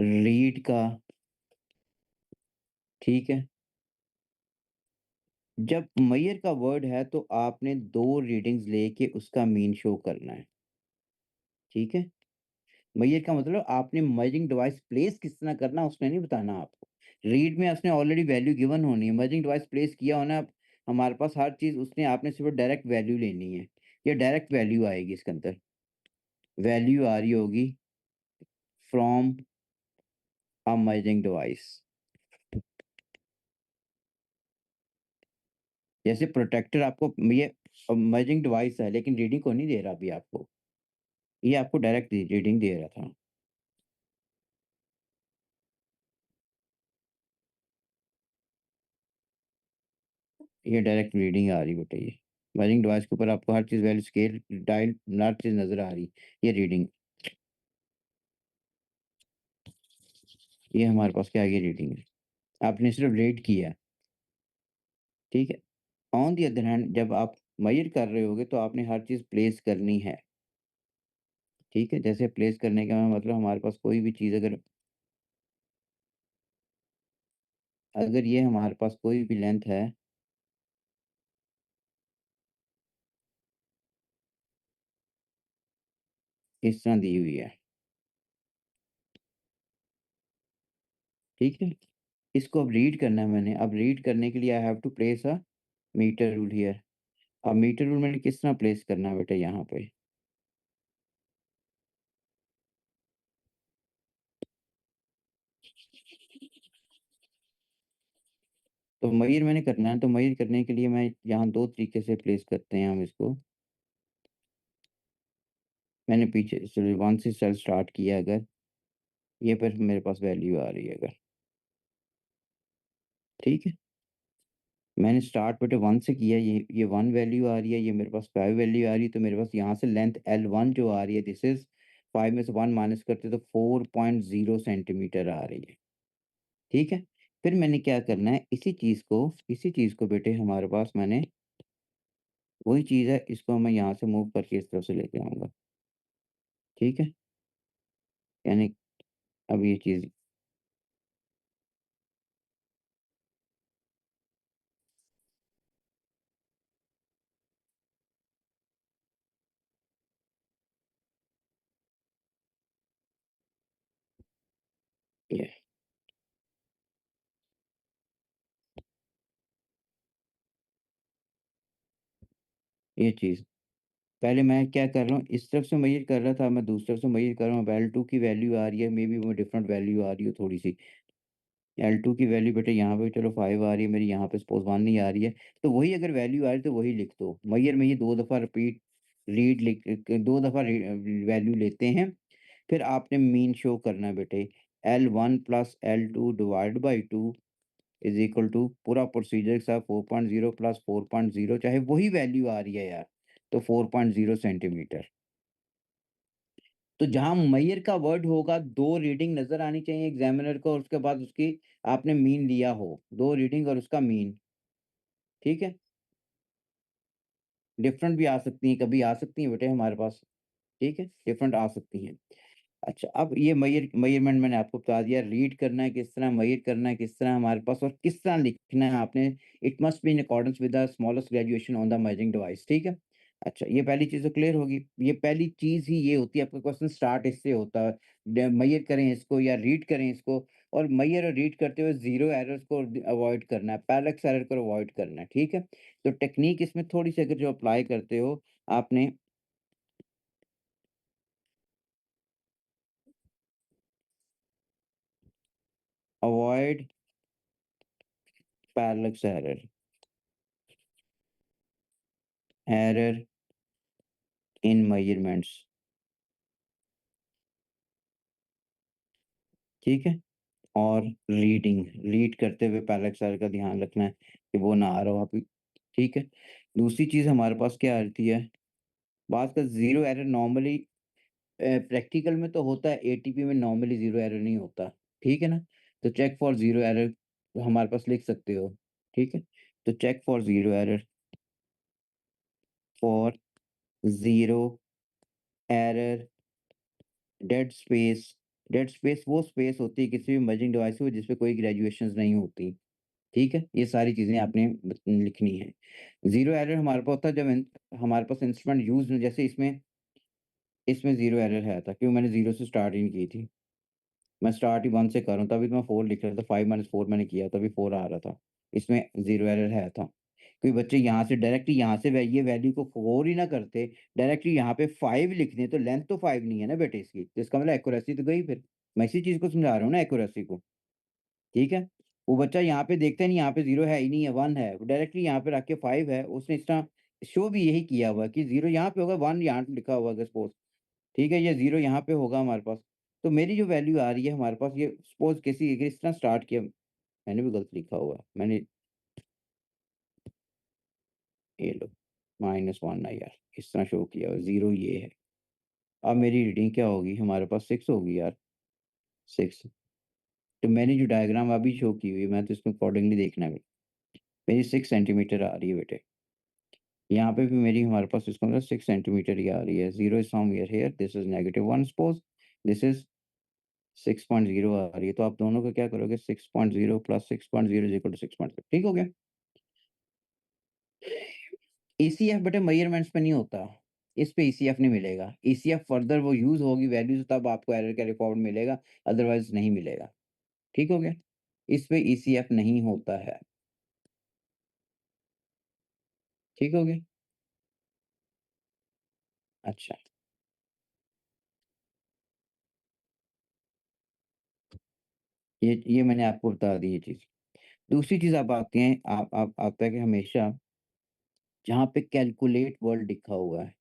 रीड का, ठीक है? जब मैयर का वर्ड है तो आपने 2 रीडिंग्स लेके उसका मीन शो करना है, ठीक है? मैयर का मतलब आपने मेजरिंग डिवाइस प्लेस किस तरह करना है उसने नहीं बताना आपको। रीड में उसने ऑलरेडी वैल्यू गिवन होनी है, मेजरिंग डिवाइस प्लेस किया होना है, अब हमारे पास हर चीज़ उसने आपने सिर्फ़ डायरेक्ट वैल्यू लेनी है। ये डायरेक्ट वैल्यू आएगी इसके अंदर। वैल्यू आ रही होगी फ्रॉम अ मेजरिंग डिवाइस। जैसे प्रोटेक्टर आपको ये मेजरिंग डिवाइस है लेकिन रीडिंग को नहीं दे रहा अभी आपको। ये आपको डायरेक्ट रीडिंग दे रहा था। ये डायरेक्ट रीडिंग आ रही बेटा ये। मेजरिंग डिवाइस के ऊपर आपको हर चीज़ वैल्यू स्केल, डायल हर चीज़ नज़र आ रही। ये रीडिंग ये हमारे पास क्या है ये रीडिंग है। आपने सिर्फ़ रीड किया, ठीक है? ऑन द अदर हैंड जब आप मेज़र कर रहे होगे तो आपने हर चीज़ प्लेस करनी है, ठीक है? जैसे प्लेस करने का मतलब हमारे पास कोई भी चीज़ अगर अगर ये हमारे पास कोई भी लेंथ है, इस तरह दी हुई है, ठीक है? इसको अब रीड करना है मैंने, अब रीड करने के लिए I have to place a metre rule here. अब मीटर रूल मैंने किस तरह प्लेस करना है बेटा यहाँ पे? तो मेज़र मैंने करना है, तो मेज़र करने के लिए मैं यहाँ 2 तरीके से प्लेस करते हैं हम इसको। मैंने पीछे से 1 से सेल स्टार्ट किया अगर, ये पर मेरे पास वैल्यू आ रही है अगर, ठीक है? मैंने स्टार्ट बेटे 1 से किया, ये 1 वैल्यू आ रही है, ये मेरे पास 5 वैल्यू आ रही है, तो मेरे पास यहाँ से लेंथ L1 जो आ रही है दिस इज़ 5 में से 1 माइनस करते तो 4.0 सेंटीमीटर आ रही है, ठीक है? फिर मैंने क्या करना है इसी चीज़ को बेटे हमारे पास मैंने वही चीज़ है, इसको मैं यहाँ से मूव करके इस तरफ से लेके आऊँगा, ठीक है? यानी अब ये चीज़ ये ये चीज़। पहले मैं क्या कर रहा हूँ, इस तरफ से मेज़र कर रहा था, मैं दूसरी तरफ से मेज़र कर रहा हूँ, अब L2 की वैल्यू आ रही है, मेबी वो डिफरेंट वैल्यू आ रही है थोड़ी-सी। L2 की वैल्यू बेटा यहाँ पे चलो 5 आ रही है मेरी, यहाँ पे सपोज़ 1 नहीं आ रही है, तो वही अगर वैल्यू आ रही है तो वही लिख दो। मेजर में ये 2 दफ़ा रिपीट रीड लिख क 2 दफ़ा वैल्यू लेते हैं, फिर आपने मीन शो करना है बेटे। L1 plus L2 divide by 2 is equal to पूरा प्रोसीजर सा 4.0 प्लस 4.0 चाहे वही वैल्यू आ रही है यार, तो 4.0 सेंटीमीटर। तो जहाँ मेजर का वर्ड होगा 2 रीडिंग नज़र आनी चाहिए एग्ज़ामिनर को और उसके बाद उसकी आपने मीन लिया हो, 2 रीडिंग और उसका मीन, ठीक है? डिफरेंट भी आ सकती हैं, कभी आ सकती हैं बेटे हमारे पास, ठीक है? डिफरेंट आ सकती हैं। अच्छा, अब ये मेज़रमेंट मैंने आपको बता दिया, रीड करना है किस तरह, मेज़र करना है किस तरह हमारे पास और किस तरह लिखना है आपने, it must be in accordance with the smallest graduation on the measuring device, ठीक है? अच्छा, ये पहली चीज़ तो क्लियर होगी। ये पहली चीज़ ही ये होती है, आपका क्वेश्चन स्टार्ट इससे होता है। मेज़र करें इसको या रीड करें इसको और मेज़र और रीड करते हुए ज़ीरो एरर्स को अवॉइड करना है, पैरेलक्स एरर को अवॉइड करना है, ठीक है? तो टेक्नीक इसमें थोड़ी-सी अगर जो अप्लाई करते हो, आपने avoid parallax error, error in measurements, ठीक है? और रीड करते हुए पैरेलल का ध्यान रखना है कि वो ना आ रहा हो अभी, ठीक है? दूसरी चीज़ हमारे पास क्या आती है, बात का ज़ीरो एरर नॉर्मली प्रैक्टिकल में तो होता है, एटीपी में नॉर्मली ज़ीरो एरर नहीं होता, ठीक है ना? तो चेक फॉर ज़ीरो एरर हमारे पास लिख सकते हो, ठीक है? तो check for zero error dead space. Dead space वो स्पेस होती है किसी भी मेजरिंग डिवाइस में जिसपे कोई ग्रेजुएशंस नहीं होती। ठीक है? ये सारी चीज़ें आपने लिखनी है। ज़ीरो एरर हमारे पास होता है जब हमारे पास इंस्ट्रूमेंट यूज़ जैसे इसमें इसमें ज़ीरो एरर है था क्योंकि मैंने ज़ीरो से स्टार्ट ही नहीं की थी। मैं स्टार्ट ही 1 से कर रहा हूँ, तभी तो मैं 4 लिख रहा था, 5-4 मैंने किया तभी 4 आ रहा था। इसमें ज़ीरो एरर है था। क्योंकि बच्चे यहाँ से डायरेक्टली यहाँ से ये वैल्यू को 4 ही ना करते, डायरेक्टली यहाँ पे 5 लिख दें, तो लेंथ तो 5 नहीं है ना बेटे इसकी, तो इसका मतलब एक्यूरेसी तो गई फिर। मैं इसी चीज़ को समझा रहा हूँ ना एक्यूरेसी को। ठीक है? वो बच्चा यहाँ पे देखता नहीं, यहाँ पे 0 है ही नहीं है, 1 है। वो डायरेक्टली यहाँ पे रख के 5 है, उसने इस तरह शो भी यही किया हुआ है कि 0 यहाँ पे होगा, 1 यहाँ लिखा हुआ होगा सपोज़, ठीक है? ये 0 यहाँ पे होगा हमारे पास। तो मेरी जो वैल्यू आ रही है हमारे पास ये सपोज़ किसी अगर इस तरह स्टार्ट किया मैंने भी गलत लिखा हुआ है। मैंने ये लो -1 ना यार, इस तरह शो किया हुआ है, 0 ये है। अब मेरी रीडिंग क्या होगी? हमारे पास 6 होगी यार, 6। तो मैंने जो डायग्राम अभी शो की हुई है, मैं तो इसको अकॉर्डिंगली देखना है। मेरी 6 सेंटीमीटर आ रही है बेटे। यहाँ पे भी मेरी हमारे पास इसका मतलब 6 सेंटीमीटर ही आ रही है। 0 is somewhere here, this is -1 suppose, this is 6.0 आ रही है। तो आप दोनों का क्या करोगे 6.0 प्लस 6.0 इज़ इक्वल टू 6.0 ठीक हो गया? ईसीएफ बेटा मेजरमेंट्स पे नहीं होता। इस पे ईसीएफ नहीं मिलेगा। ईसीएफ फर्दर वो यूज़ होगी वैल्यूज़ तब आपको एरर का रिकॉर्ड मिलेगा, अदरवाइज़ नहीं मिलेगा। ठीक हो गया? इस पे ईसीएफ नहीं होता है। ठीक हो गया? अच्छा, ये मैंने आपको बता दी ये चीज़। दूसरी चीज़ अब आती है आप आता है कि हमेशा जहाँ पे कैलकुलेट वर्ड लिखा हुआ है,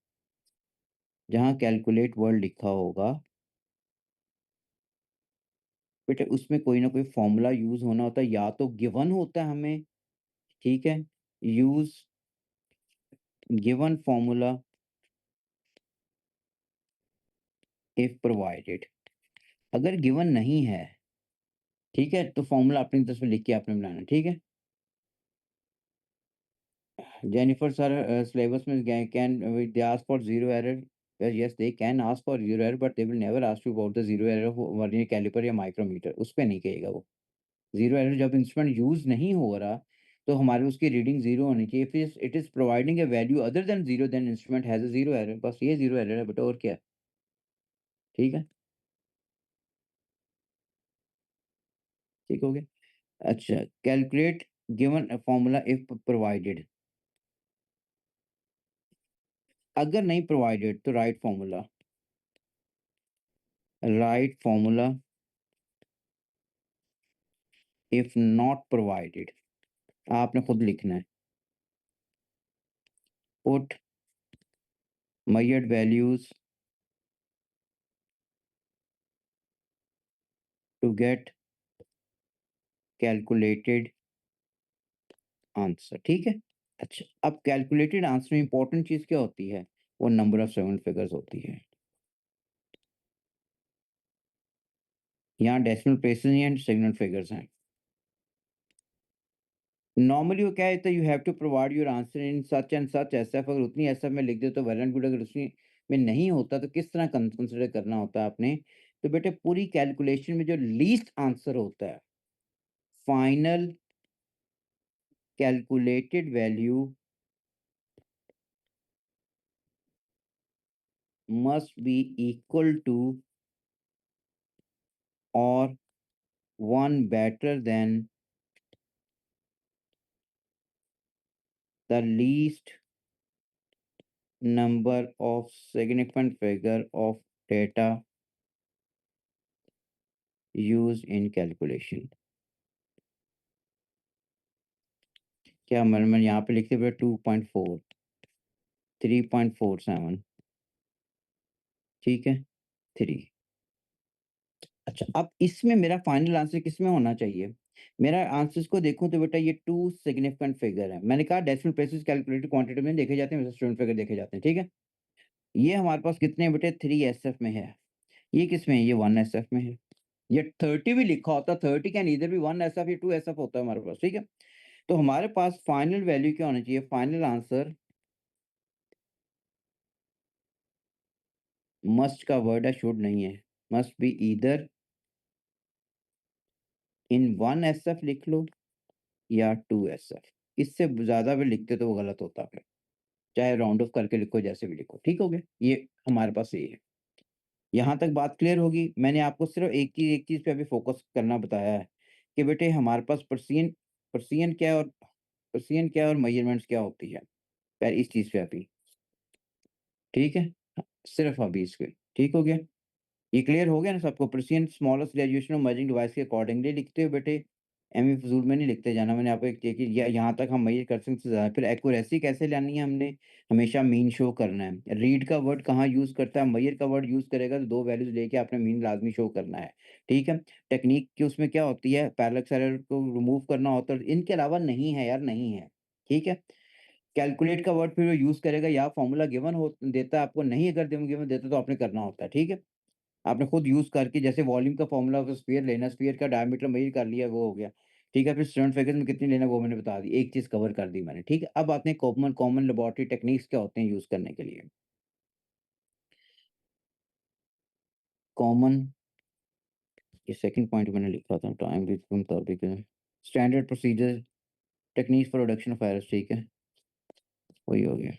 जहाँ कैलकुलेट वर्ड लिखा होगा, बेटा उसमें कोई ना कोई फ़ॉर्मूला यूज़ होना होता है, या तो गिवन होता है हमें, ठीक है? Use given formula if provided. अगर गिवन नहीं है, ठीक है? तो फ़ॉर्मूला अपनी तरफ से लिख के आपने बनाना है, ठीक है? जेनिफर सर सिलेबस में गए can they ask for zero error Well, yes, they can ask for zero error but they will never ask you about the zero error of vernier calliper या माइक्रोमीटर, उस पे नहीं कहेगा वो। Zero error जब instrument use नहीं हो रहा, तो हमारी उसकी रीडिंग ज़ीरो होनी चाहिए। If it is providing a value other than zero, then instrument has a zero error, बस ये ज़ीरो एरर है बेटा, और क्या है, ठीक है? ठीक हो गया? अच्छा, calculate given formula if provided, अगर नहीं प्रोवाइडेड तो right formula if not provided, आपने खुद लिखना है। Put measured values to get calculated answer, ठीक है? अच्छा, अब कैलकुलेटेड आंसर में इम्पोर्टेंट चीज़ क्या होती है? वो नंबर ऑफ 7 फिगर्स होती है। यहाँ decimal places and signal figures हैं। नॉर्मली वो क्या होता है, you have to provide your answer in such and such SF, अगर उतनी एसएफ में लिख दे तो वेल एंड गुड, अगर उसमें नहीं होता तो किस तरह कंसिडर करना होता है आपने? तो बेटे पूरी कैलकुलेशन में जो लीस्ट आंसर होता है, final calculated value must be equal to or one better than the least number of significant figure of data used in calculation। क्या मैं यहाँ पे लिखते हुए 2.4, 3.47, ठीक है, 3। अच्छा, अब इसमें मेरा फाइनल आंसर किसमें होना चाहिए? मेरा आंसर्स को देखूं तो बेटा ये टू सिग्निफिकेंट फिगर है। मैंने कहा डेसिमल प्लेसेस कैलकुलेटेड क्वांटिटी में देखे जाते हैं, वैसे स्टूडेंट फिगर देखे जाते हैं, ठीक है? ये हमारे पास कितने हैं बेटे? 3 एसएफ में है। ये किसमें है? ये 1 एसएफ में है। ये 30 भी लिखा होता, 30 कैन ईदर बी 1 एसएफ या 2 एसएफ होता है हमारे पास, ठीक है? तो हमारे पास फाइनल वैल्यू क्या होनी चाहिए? फाइनल आंसर, मस्ट का वर्ड है, शुड नहीं है। Must be either in 1 SF लिख लो या 2 एसएफ। इससे ज़्यादा भी लिखते तो वो गलत होता फिर। चाहे राउंड ऑफ करके लिखो, जैसे भी लिखो, ठीक हो गया? ये हमारे पास ये है। यहाँ तक बात क्लियर होगी? मैंने आपको सिर्फ़ एक चीज़ पे अभी फ़ोकस करना बताया है कि बेटे हमारे पास पर्सियन क्या है और मेज़रमेंट्स क्या होती है। पहले इस चीज़ पे अभी, ठीक है? सिर्फ़ अभी इस पे, ठीक हो गया? ये क्लियर हो गया ना सबको? President smallest graduation of measuring device के अकॉर्डिंगली लिखते हो बेटे, एमी फ़िज़ूल में नहीं लिखते जाना। मैंने आपको एक चीज़ की, या यहाँ तक हम मेज़र कर सकते हैं, उससे ज़्यादा। फिर एक्यूरेसी कैसे लानी है हमने? हमेशा मीन शो करना है। रीड का वर्ड कहाँ यूज़ करता है? मेजर का वर्ड यूज़ करेगा तो 2 वैल्यूज़ लेके आपने मीन लाज़मी शो करना है, ठीक है? टेक्नीक की उसमें क्या होती है? पैरेलक्स एरर को रिमूव करना होता है, इनके अलावा नहीं है यार, नहीं है, ठीक है? कैलकुलेट का वर्ड फिर वो यूज़ करेगा, या फ़ॉर्मूला गिवन हो देता है आपको, नहीं अगर गिवन देता तो आपने करना होता है, ठीक है? आपने खुद यूज़ करके, जैसे वॉल्यूम का फ़ॉर्मूला होगा, स्फीयर लेना, स्फीयर का डायमीटर मेज़र कर लिया, वो हो गया। ठीक है, फिर स्टूडेंट फिगर्स में कितनी लेना है वो मैंने बता दी, एक चीज़ कवर कर दी मैंने, ठीक है। अब आते हैं कॉमन कॉमन लैबोरेटरी टेक्निक्स क्या होते हैं यूज़ करने के लिए। कॉमन, ये सेकंड पॉइंट मैंने लिखा था, टाइम भी के मुताबिक है। Standard procedure techniques for reduction of errors, ठीक है, वही हो गया।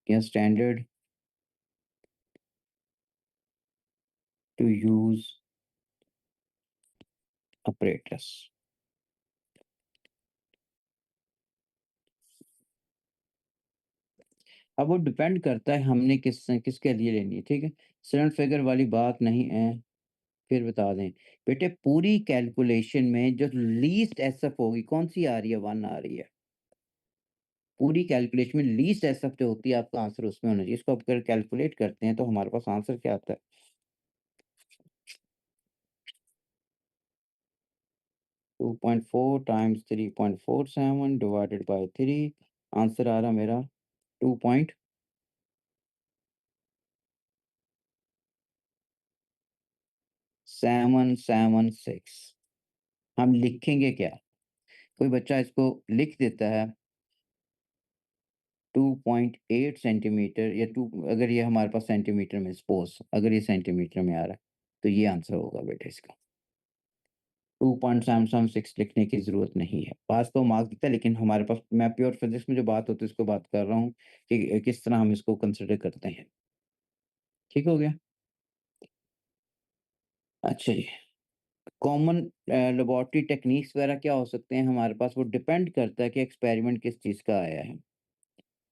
या स्टैंडर्ड टू यूज़ apparatus। अब वो डिपेंड करता है हमने किसके लिए लेनी है, ठीक है? स्टैंडर्ड फिगर वाली बात नहीं है। फिर बता दें, बेटे पूरी कैलकुलेशन में जो लीस्ट एसएफ होगी, कौन-सी आ रही है? 1 आ रही है। पूरी कैलकुलेशन में लीस्ट एसएफ जो होती है, आपका आंसर उसमें होना चाहिए। इसको आप अगर कैलकुलेट करते हैं तो हमारे पास आंसर क्या आता है? 2.4 टाइम्स 3.47 डिवाइडेड बाय 3, आंसर आ रहा मेरा 2 पॉइंट 776 हम लिखेंगे क्या? कोई बच्चा इसको लिख देता है 2.8 सेंटीमीटर या 2 अगर ये हमारे पास सेंटीमीटर में सपोज़ अगर ये सेंटीमीटर में आ रहा है, तो ये आंसर होगा बेटा इसका। 2.776 लिखने की ज़रूरत नहीं है। पास तो मार्क्स दिखता है लेकिन हमारे पास मैं प्योर फिज़िक्स में जो बात होती है उसको बात कर रहा हूँ कि किस तरह हम इसको कंसिडर करते हैं। ठीक हो गया? अच्छा जी। कॉमन लेबोरेटरी टेक्निक्स वगैरह क्या हो सकते हैं हमारे पास वो डिपेंड करता है कि एक्सपेरिमेंट किस चीज़ का आया है।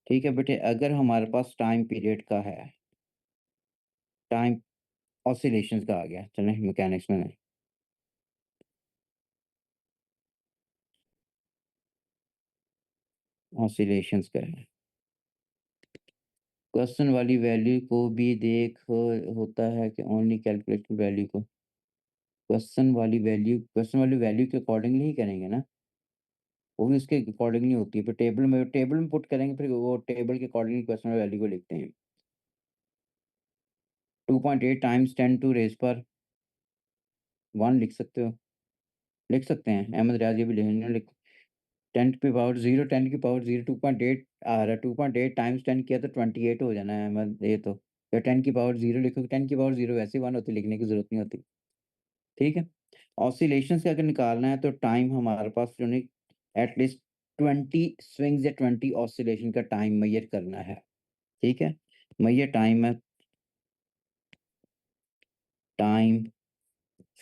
ठीक है बेटे, अगर हमारे पास टाइम पीरियड का है, टाइम ऑसिलेशंस का आ गया, चलें मैकेनिक्स में नहीं, ऑसिलेशंस का है। क्वेश्चन वाली वैल्यू को भी देख होता है कि ओनली कैलकुलेटेड वैल्यू को क्वेश्चन वाली वैल्यू के अकॉर्डिंगली ही करेंगे ना, वो भी उसके अकॉर्डिंगली होती है। फिर टेबल में पुट करेंगे फिर वो टेबल के अकॉर्डिंगली क्वेश्चन वाली वैल्यू को लिखते हैं। 2.8 टाइम्स 10 टू रेज़ पर 1 लिख सकते हो, लिख सकते हैं। अहमद रियाज़ ये भी लिखेंगे लिख 10 की पावर 0 10 की पावर 0 2.8 आ रहा है, 2.8 टाइम्स 10 किया तो 28 हो जाना है अहमद ये तो। या 10 की पावर 0 लिखोगे 10 की पावर 0 वैसे ही 1 होती है, लिखने की ज़रूरत नहीं होती। ठीक है? ऑसिलेशन से अगर निकालना है तो टाइम हमारे पास जो नहीं एटलीस्ट 20 स्विंग्स या 20 ऑसिलेशन का टाइम मेज़र करना है। ठीक है? मेज़र टाइम है time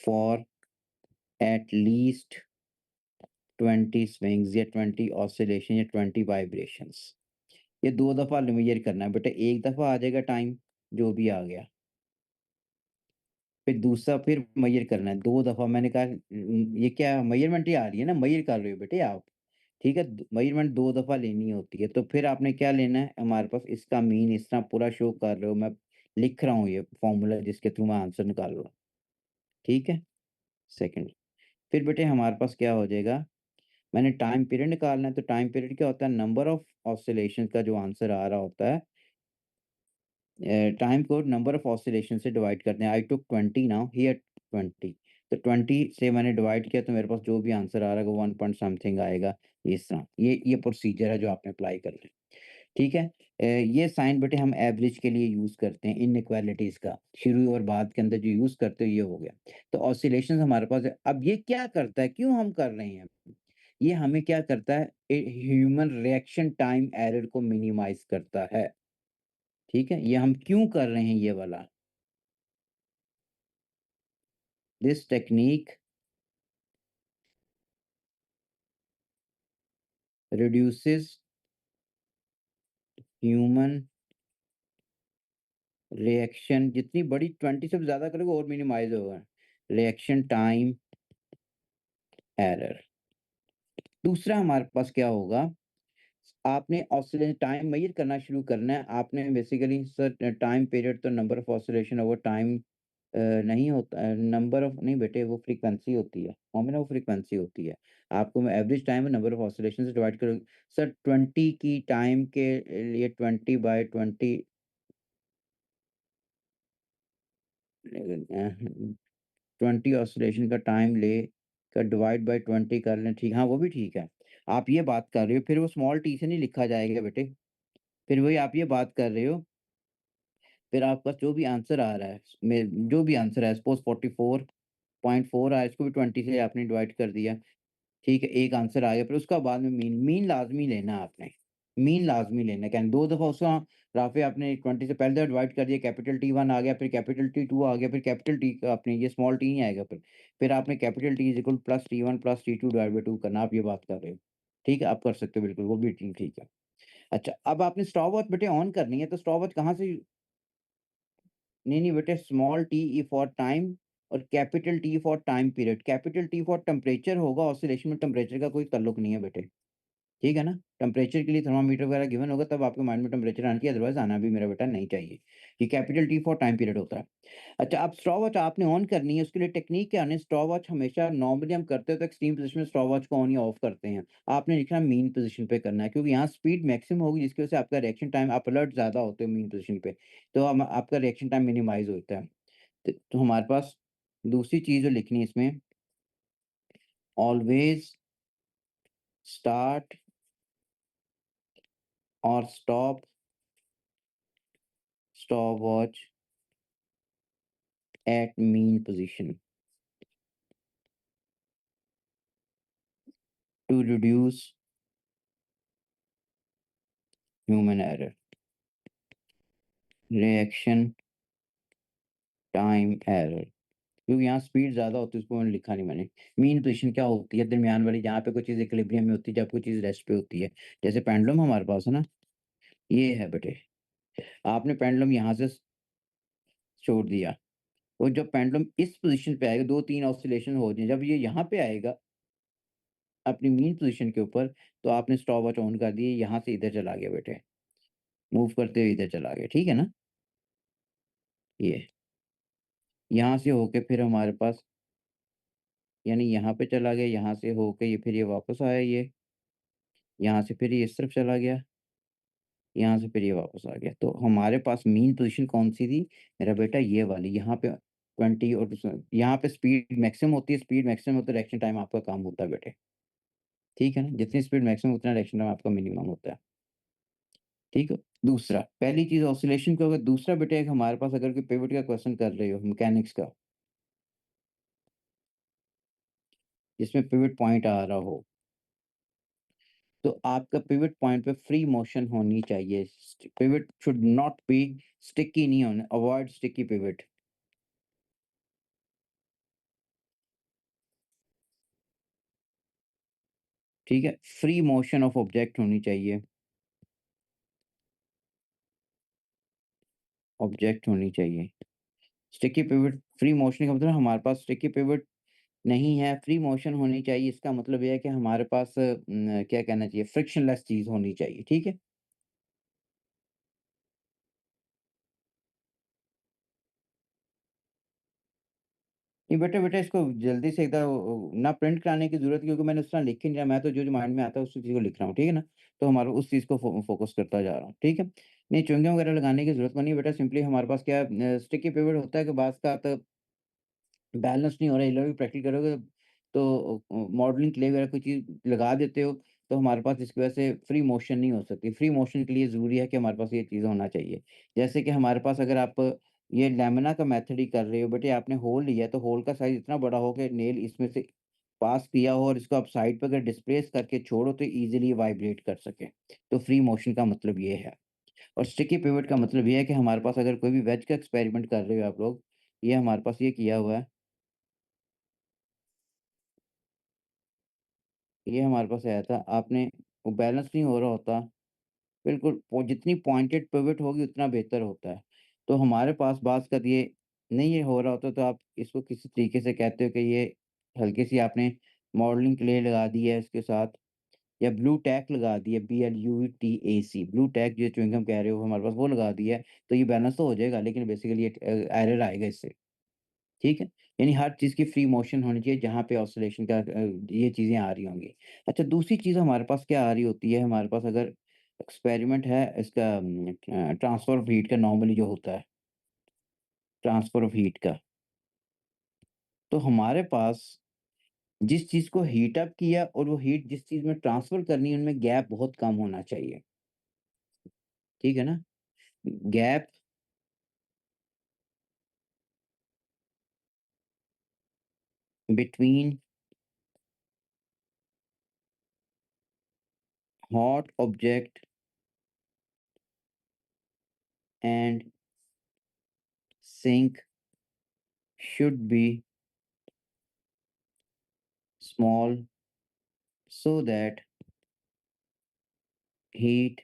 for at least 20 swings या 20 ऑसिलेशन या 20 वाइब्रेशंस। ये 2 दफ़ा मेज़र करना है बेटा, 1 दफ़ा आ जाएगा टाइम, जो भी आ गया। फिर दूसरा फिर मेज़र करना है, 2 दफ़ा मैंने कहा ये क्या मेज़रमेंट ही आ रही है ना, मेज़र कर रहे हो बेटे आप। ठीक है? द मेज़रमेंट 2 दफ़ा लेनी होती है, तो फिर आपने क्या लेना है हमारे पास इसका मीन इस तरह पूरा शो कर रहे हो, मैं लिख रहा हूँ ये फ़ॉर्मूला जिसके थ्रू मैं आंसर निकाल रहा हूँ। ठीक है? सेकंड, फिर बेटे हमारे पास क्या हो जाएगा, मैंने टाइम पीरियड निकालना है, तो टाइम पीरियड क्या होता है, नंबर ऑफ ऑसिलेशन का जो आंसर आ रहा होता है टाइम को नंबर ऑफ ऑसिलेशन से डिवाइड करते हैं। आई टूक 20 नाउ हियर 20 तो 20 से मैंने डिवाइड किया तो मेरे पास जो भी आंसर आ रहा है वो 1 पॉइंट समथिंग आएगा इस तरह। ये प्रोसीजर है जो आपने अप्लाई करना है। ठीक है? ये साइन बेटे हम एवरेज के लिए यूज़ करते हैं इनइक्वालिटीज़ का। शुरू और बाद के अंदर जो यूज़ करते हो ये हो गया। तो ऑसिलेशंस हमारे पास है। अब ये क्या करता है, क्यों हम कर रहे हैं? ये हमें क्या करता है, ह्यूमन रिएक्शन टाइम एरर को मिनिमाइज़ करता है। ठीक है? ये हम क्यों कर रहे हैं ये वाला? This technique reduces human reaction जितनी बड़ी 20 से ज़्यादा करोगे और मिनिमाइज़ होगा। Reaction time error. दूसरा हमारे पास क्या होगा, आपने ऑसिलेशन टाइम मेज़र करना शुरू करना है। आपने बेसिकली सर टाइम पीरियड तो number of oscillation over time नहीं होता नंबर ऑफ नहीं बेटे वो फ्रीक्वेंसी होती है। मोमेंट ऑफ फ्रीक्वेंसी होती है। आपको average time number of oscillation से डिवाइड करोगे। सर 20 की टाइम के लिए 20/20 20 ऑसिलेशन का टाइम ले कर डिवाइड बाय 20 कर लें, ठीक हाँ, वो भी ठीक है। आप ये बात कर रहे हो, फिर वो स्मॉल टी से नहीं लिखा जाएगा बेटे। फिर वही आप ये बात कर रहे हो, फिर आपका जो भी आंसर आ रहा है, जो भी आंसर है सपोज़ 44.4 आया, इसको भी 20 से आपने डिवाइड कर दिया। ठीक है, एक आंसर आ गया, फिर उसका बाद में मीन लाज़मी लेना है आपने। मीन लाज़मी लेना है, क्या 2 दफ़ा उसका राफ़े आपने 20 से पहले दफ़ा डिवाइड कर दिया, कैपिटल T1 आ गया, फिर कैपिटल T2 आ गया, फिर कैपिटल T का आपने ये स्मॉल t नहीं आएगा फिर। फिर आपने capital T is equal plus T1 plus T2 divide by 2 करना, आप ये बात कर रहे हो। ठीक है, आप कर सकते हो बिल्कुल, वो भी ठीक है। अच्छा, अब आपने स्टॉपवॉच बेटे ऑन करनी है, तो स्टॉपवॉच कहाँ से नहीं बेटे स्मॉल टी फॉर टाइम और capital T for time period. Capital T for temperature होगा, ऑसिलेशन में टेम्परेचर का कोई ताल्लुक नहीं है बेटे। ठीक है ना? टेम्परेचर के लिए थर्मामीटर वगैरह गिवन होगा तब आपके माइंड में टेम्परेचर आना चाहिए, अदरवाइज़ आना भी मेरा बेटा नहीं चाहिए। ये capital T for time period होता है। अच्छा, अब स्टॉपवॉच आपने ऑन करनी है, उसके लिए टेक्नीक क्या है, स्टॉपवॉच हमेशा नॉर्मली हम करते हैं तो एक्सट्रीम पोज़ीशन में स्टॉपवॉच को ऑन या ऑफ करते हैं। आपने लिखना है मीन पोज़ीशन पे करना है क्योंकि यहाँ स्पीड मैक्सिमम होगी जिसकी वजह से आपका रिएक्शन टाइम आप अलर्ट ज़्यादा होते हो मीन पोज़ीशन पे, तो हम आपका रिएक्शन टाइम मिनिमाइज़ होता है। तो हमारे पास दूसरी चीज़ जो लिखनी है इसमें, ऑलवेज़ स्टार्ट और stop stopwatch at mean position to reduce human error, reaction time error. क्योंकि यहाँ स्पीड ज़्यादा होती है, उसको मैंने लिखा नहीं मैंने। मीन पोज़ीशन क्या होती है? दरमियान वाली, जहाँ पे कोई चीज़ इक्विलिब्रियम में होती है, जब कोई चीज़ रेस्ट पे होती है। जैसे पेंडुलम हमारे पास है ना, ये है बेटे। आपने पेंडुलम यहाँ से छोड़ दिया, और जब पेंडुलम इस पोज़ीशन पे आएगा, 2-3 ऑस्सिलेशन हो जाएँ, जब ये यहाँ पे आएगा अपनी मीन पोज़ीशन के ऊपर, तो आपने स्टॉपवॉच ऑन कर दी, यहाँ से इधर चला गया बेटे, मूव करते हुए इधर चला गया, ठीक है ना? ये, यहाँ से होके फिर हमारे पास, यानी यहाँ पे चला गया, यहाँ से होके ये फिर ये वापस आया ये, यहाँ से फिर ये इस तरफ चला गया, यहाँ से फिर ये वापस आ गया। तो हमारे पास मीन पोज़ीशन कौन-सी थी? मेरा बेटा ये वाली, यहाँ पे 20 और यहाँ पे स्पीड मैक्सिमम होती है, स्पीड मैक्सिमम होता है, रिएक्शन टाइम आपका कम होता है बेटे, ठीक है ना? जितनी स्पीड मैक्सिमम उतना रिएक्शन टाइम आपका मिनिमम होता है, ठीक है? दूसरा, पहली चीज़ ऑसिलेशन का होगा, दूसरा बेटा एक हमारे पास अगर कोई पिवट का क्वेश्चन कर रहे हो मैकेनिक्स का, जिसमें पिवट पॉइंट आ रहा हो, तो आपका पिवट पॉइंट पे फ्री मोशन होनी चाहिए। Pivot should not be sticky, नहीं होना, अवॉइड स्टिकी पिवट, ठीक है? फ्री मोशन ऑफ ऑब्जेक्ट होनी चाहिए, ऑब्जेक्ट होनी चाहिए। स्टिकी पिवट, फ्री मोशन का मतलब हमारे पास स्टिकी पिवट नहीं है, फ्री मोशन होनी चाहिए, इसका मतलब ये है कि हमारे पास क्या कहना चाहिए, फ्रिक्शनलेस चीज़ होनी चाहिए, ठीक है? नहीं बेटा, बेटा इसको जल्दी से एकदम ना प्रिंट कराने की ज़रूरत, क्योंकि मैंने उस तरह लिख ही नहीं रहा, मैं तो जो-जो माइंड में आता है उसी चीज़ को लिख रहा हूँ, ठीक है ना? तो हमारा उस चीज़ को फ़ोकस करता जा रहा हूँ, ठीक है? नहीं, च्युइंगम वगैरह लगाने की ज़रूरत नहीं है बेटा, सिंपली हमारे पास क्या है, स्टिकी पिवट होता है कि बाज़ का तो बैलेंस नहीं हो रहा है, ये लोग प्रैक्टिस करोगे तो मॉडलिंग क्ले वगैरह कोई चीज़ लगा देते हो, तो हमारे पास इसकी वजह से फ्री मोशन नहीं हो सकती। फ्री मोशन के लिए ज़रूरी है कि हमारे पास ये चीज़ होना चाहिए। जैसे कि हमारे पास अगर आप ये लैमिना का मेथड ही कर रहे हो, बेटे आपने होल लिया है, तो होल का साइज़ इतना बड़ा हो कि नेल इसमें से पास किया हो और इसको आप साइड पे अगर डिस्प्लेस करके छोड़ो तो ईज़िली वाइब्रेट कर सके। तो फ्री मोशन का मतलब ये है। और स्टिकी पिवट का मतलब ये है कि हमारे पास अगर कोई भी वेज का एक्सपेरिमेंट कर रहे हो आप लोग, ये हमारे पास ये किया हुआ है, ये हमारे पास आया था, आपने वो बैलेंस नहीं हो रहा होता, बिल्कुल जितनी पॉइंटेड पिवट होगी उतना बेहतर होता है। तो हमारे पास बात कर ये नहीं ये हो रहा होता, तो आप इसको किसी तरीके से कहते हो कि ये हल्की-सी आपने मॉडलिंग क्ले लगा दी है इसके साथ, या ब्लू टैक लगा दी है, BLUTAC, ब्लू टैक जो च्युइंगम कह रहे हो हमारे पास वो लगा दिया है, तो ये बैलेंस तो हो जाएगा, लेकिन बेसिकली ये एरर आएगा इससे। ठीक है? यानी हर चीज़ की फ्री मोशन होनी चाहिए, जहाँ पे ऑसिलेशन का ये चीज़ें आ रही होंगी। अच्छा, दूसरी चीज़ हमारे पास क्या आ रही होती है, हमारे पास अगर एक्सपेरिमेंट है इसका, ट्रांसफर ऑफ हीट का नॉर्मली जो होता है, ट्रांसफर ऑफ हीट का, तो हमारे पास जिस चीज़ को हीट अप किया और वो हीट जिस चीज़ में ट्रांसफर करनी है, उनमें गैप बहुत कम होना चाहिए। ठीक है ना? Gap between hot object and sink should be small so that heat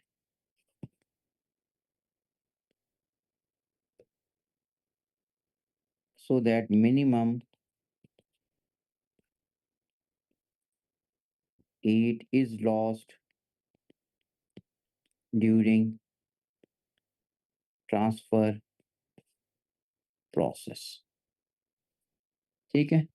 so that minimum heat is lost during transfer process। ठीक है?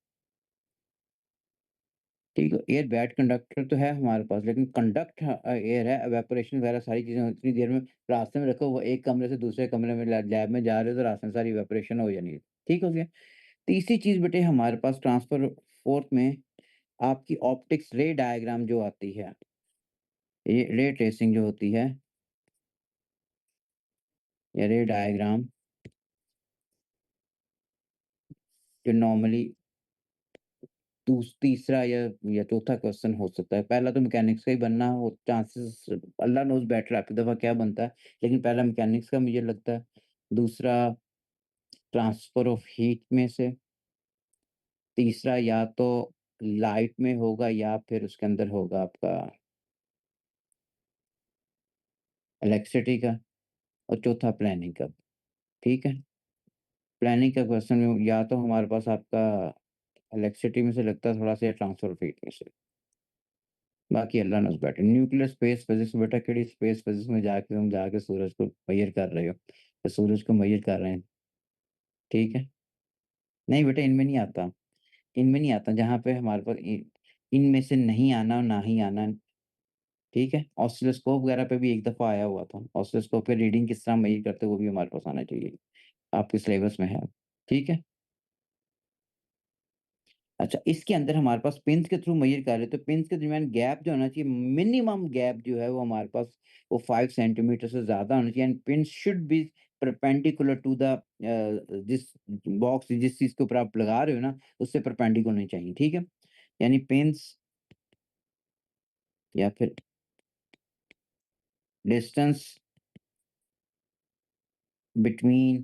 ठीक है, एयर बैड कंडक्टर तो है हमारे पास, लेकिन कंडक्ट एयर है, इवेपोरेशन वगैरह सारी चीज़ें उतनी देर में रास्ते में रखो, वो एक कमरे से दूसरे कमरे में लैब में जा रहे हो तो रास्ते में सारी इवेपोरेशन हो जानी है। ठीक हो गया? तीसरी चीज़ बेटे हमारे पास ट्रांसफ़र फ़ोर्थ में आपकी ऑप्टिक्स रे डायग्राम जो आती है, ये रे ट्रेसिंग जो होती है या रे डायग्राम जो नॉर्मली तीसरा या चौथा क्वेश्चन हो सकता है। पहला तो मैकेनिक्स का ही बनना हो चांसेस अल्लाह नोज़ बेटर आपकी दफ़ा क्या बनता है, लेकिन पहला मैकेनिक्स का मुझे लगता है। दूसरा ट्रांसफ़र ऑफ हीट में से, तीसरा या तो लाइट में होगा या फिर उसके अंदर होगा आपका इलेक्ट्रिसिटी का और चौथा प्लानिंग का, ठीक है? प्लानिंग का क्वेश्चन या तो हमारे पास आपका इलेक्ट्रिसिटी में से लगता है थोड़ा-सा या ट्रांसफर ऑफ हीट में से। बाकी Allah knows better. Nuclear space physics बेटा केड़ी स्पेस फिज़िक्स में जाके तुम जाके सूरज को मेज़र कर रहे हो। तो सूरज को मेज़र कर रहे हैं, ठीक है? नहीं बेटा इनमें नहीं आता। इनमें नहीं आता जहाँ पे हमारे पास इनमें से नहीं आना और ना ही आना, ठीक है? ऑसिलोस्कोप वगैरह पे भी एक दफ़ा आया हुआ था। ऑसिलोस्कोप पे रीडिंग किस तरह मेज़र करते हैं वो भी हमारे पास आना चाहिए। आपके सिलेबस में है, ठीक है? अच्छा, इसके अंदर हमारे पास पिन्स के थ्रू मेज़र कर रहे हैं, तो पिन्स के दरमियान गैप जो होना चाहिए, मिनिमम गैप जो है वो हमारे पास वो 5 सेंटीमीटर से ज़्यादा होना चाहिए and pin should be perpendicular to the जिस बॉक्स जिस चीज़ के ऊपर आप लगा रहे हो ना, उससे परपेंडिकुलर होनी चाहिए, ठीक है? यानी पिन्स या फिर distance between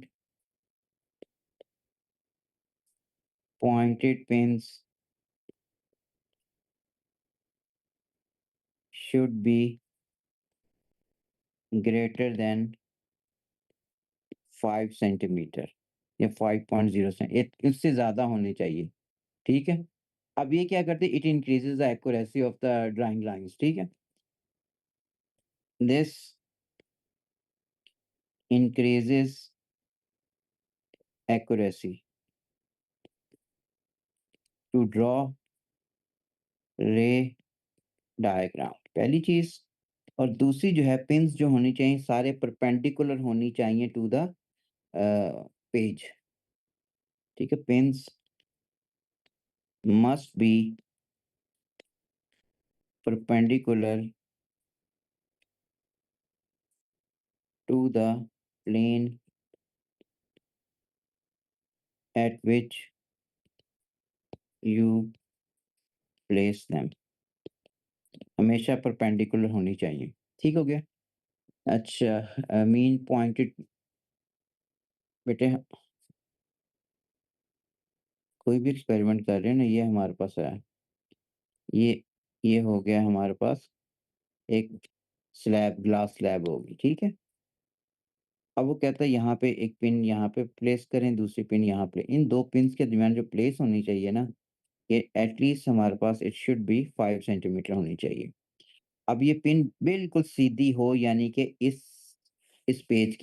pointed pins should be greater than 5 centimetre या 5.0 इससे ज़्यादा होने चाहिए, ठीक है? अब ये क्या करते हैं it increases the accuracy of the drawing lines, ठीक है? This increases accuracy to draw ray diagram पहली चीज़। और दूसरी जो है पिन्स जो होनी चाहिए सारे परपेंडिकुलर होनी चाहिए टू द पेज, ठीक है? Pins must be perpendicular to the plane at which you place them, हमेशा परपेंडिकुलर होनी चाहिए, ठीक हो गया? अच्छा मीन पॉइंटेड बेटे कोई भी एक्सपेरिमेंट कर रहे हैं ना ये हमारे पास है। ये ये हो गया हमारे पास एक स्लैब ग्लास स्लैब होगी, ठीक है? अब वो कहता है यहाँ पे एक पिन यहाँ पे प्लेस करें, दूसरी पिन यहाँ पे इन 2 पिन्स के दरमियान जो प्लेस होनी चाहिए ना, ये एट लीस्ट हमारे पास इट शुड बी 5 सेंटीमीटर होनी चाहिए। अब ये पिन बिल्कुल सीधी हो यानी कि इस पेज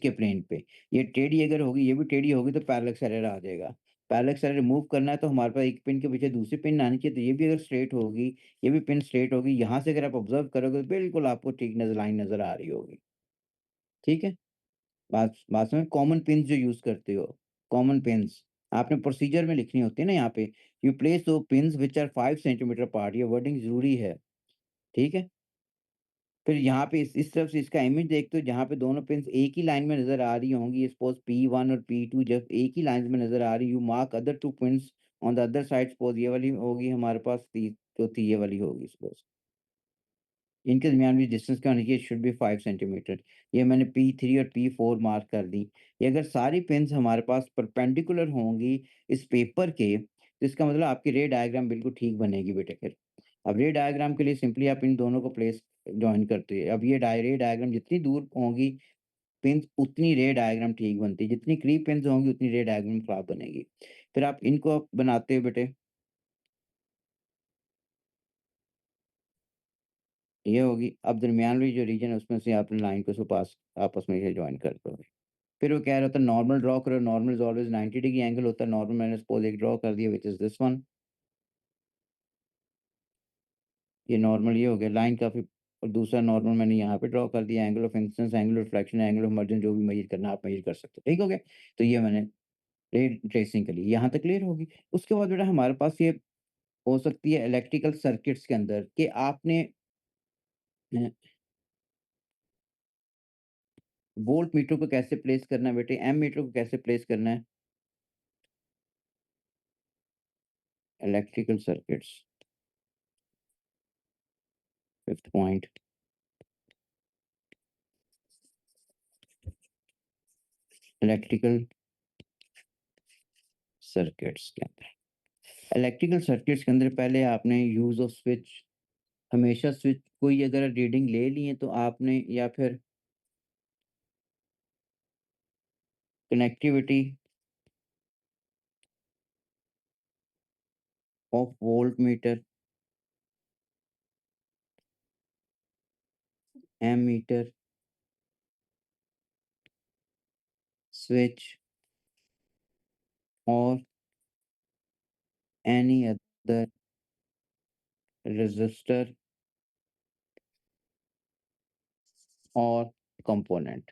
के प्लेन पे। ये टेढ़ी अगर होगी, ये भी टेढ़ी होगी तो पैरेलक्स एरर आ जाएगा। पैरेलक्स एरर रिमूव करना है तो हमारे पास एक पिन के पीछे दूसरी पिन आनी चाहिए, तो ये भी अगर स्ट्रेट होगी, ये भी पिन स्ट्रेट होगी, यहाँ से अगर आप ऑब्ज़र्व करोगे तो बिल्कुल आपको ठीक लाइन नज़र आ रही होगी। ठीक है? बात समझ कॉमन पिन्स जो यूज़ करते हो, कॉमन पिन्स आपने प्रोसीजर में लिखनी होती है ना यहाँ पे, यू प्लेस दो pins which are 5 centimetre apart ये वर्डिंग ज़रूरी है। ठीक है? फिर यहाँ पे इस तरफ से इसका इमेज देखते हो जहाँ पे दोनों पिन्स एक ही लाइन में नज़र आ रही होंगी सपोज़ P1 और P2 जब एक ही लाइन में नज़र आ रही you mark other 2 pins on the other side suppose ये वाली होगी हमारे पास चौथी ये वाली होगी सपोज़। इनके दरमियान भी डिस्टेंस क्या होनी चाहिए शुड बी 5 सेंटीमीटर। ये मैंने P3 और P4 मार्क कर दी। ये अगर सारी पिन्स हमारे पास परपेंडिकुलर होंगी इस पेपर के, तो इसका मतलब आपकी रे डायग्राम बिल्कुल ठीक बनेगी बेटे फिर। अब रे डायग्राम के लिए सिंपली आप इन दोनों को प्लेस जॉइन करते हैं। अब ये रे डायग्राम जितनी दूर होंगी पिन्स उतनी रे डायग्राम ठीक बनती है। जितनी करीब पिन्स होंगी उतनी रे डायग्राम खराब बनेगी। फिर आप इनको बनाते हो बेटे, ये होगी। अब दरमियान वाली जो रीजन है उसमें से आपने लाइन को उसको पास आपस में ये जॉइन कर दो। फिर वो कह रहा था नॉर्मल ड्रॉ करो, normal is always 90 degree angle होता है, नॉर्मल मैंने सपोज़ एक ड्रॉ कर दिया व्हिच इज़ दिस वन। ये नॉर्मल ये हो गया, लाइन काफ़ी और दूसरा नॉर्मल मैंने यहाँ पे ड्रॉ कर दिया, angle of incidence, angle of reflection, angle of emergent जो भी मेज़र करना है आप मेज़र कर सकते हो, ठीक हो गया? तो ये मैंने रे ट्रेसिंग के लिए, यहाँ तक क्लियर होगी। उसके बाद बेटा हमारे पास ये हो सकती है इलेक्ट्रिकल सर्किट्स के अंदर कि आपने अ, वोल्ट मीटर को कैसे प्लेस करना है बेटे, एमीटर को कैसे प्लेस करना है। Electrical circuits, fifth point, electrical circuits के अंदर, इलेक्ट्रिकल सर्किट्स के अंदर पहले आपने यूज़ ऑफ स्विच, हमेशा स्विच कोई अगर रीडिंग ले ली है तो आपने या फिर connectivity of voltmeter, ammeter, switch और एनी अदर रेज़िस्टर और कंपोनेंट।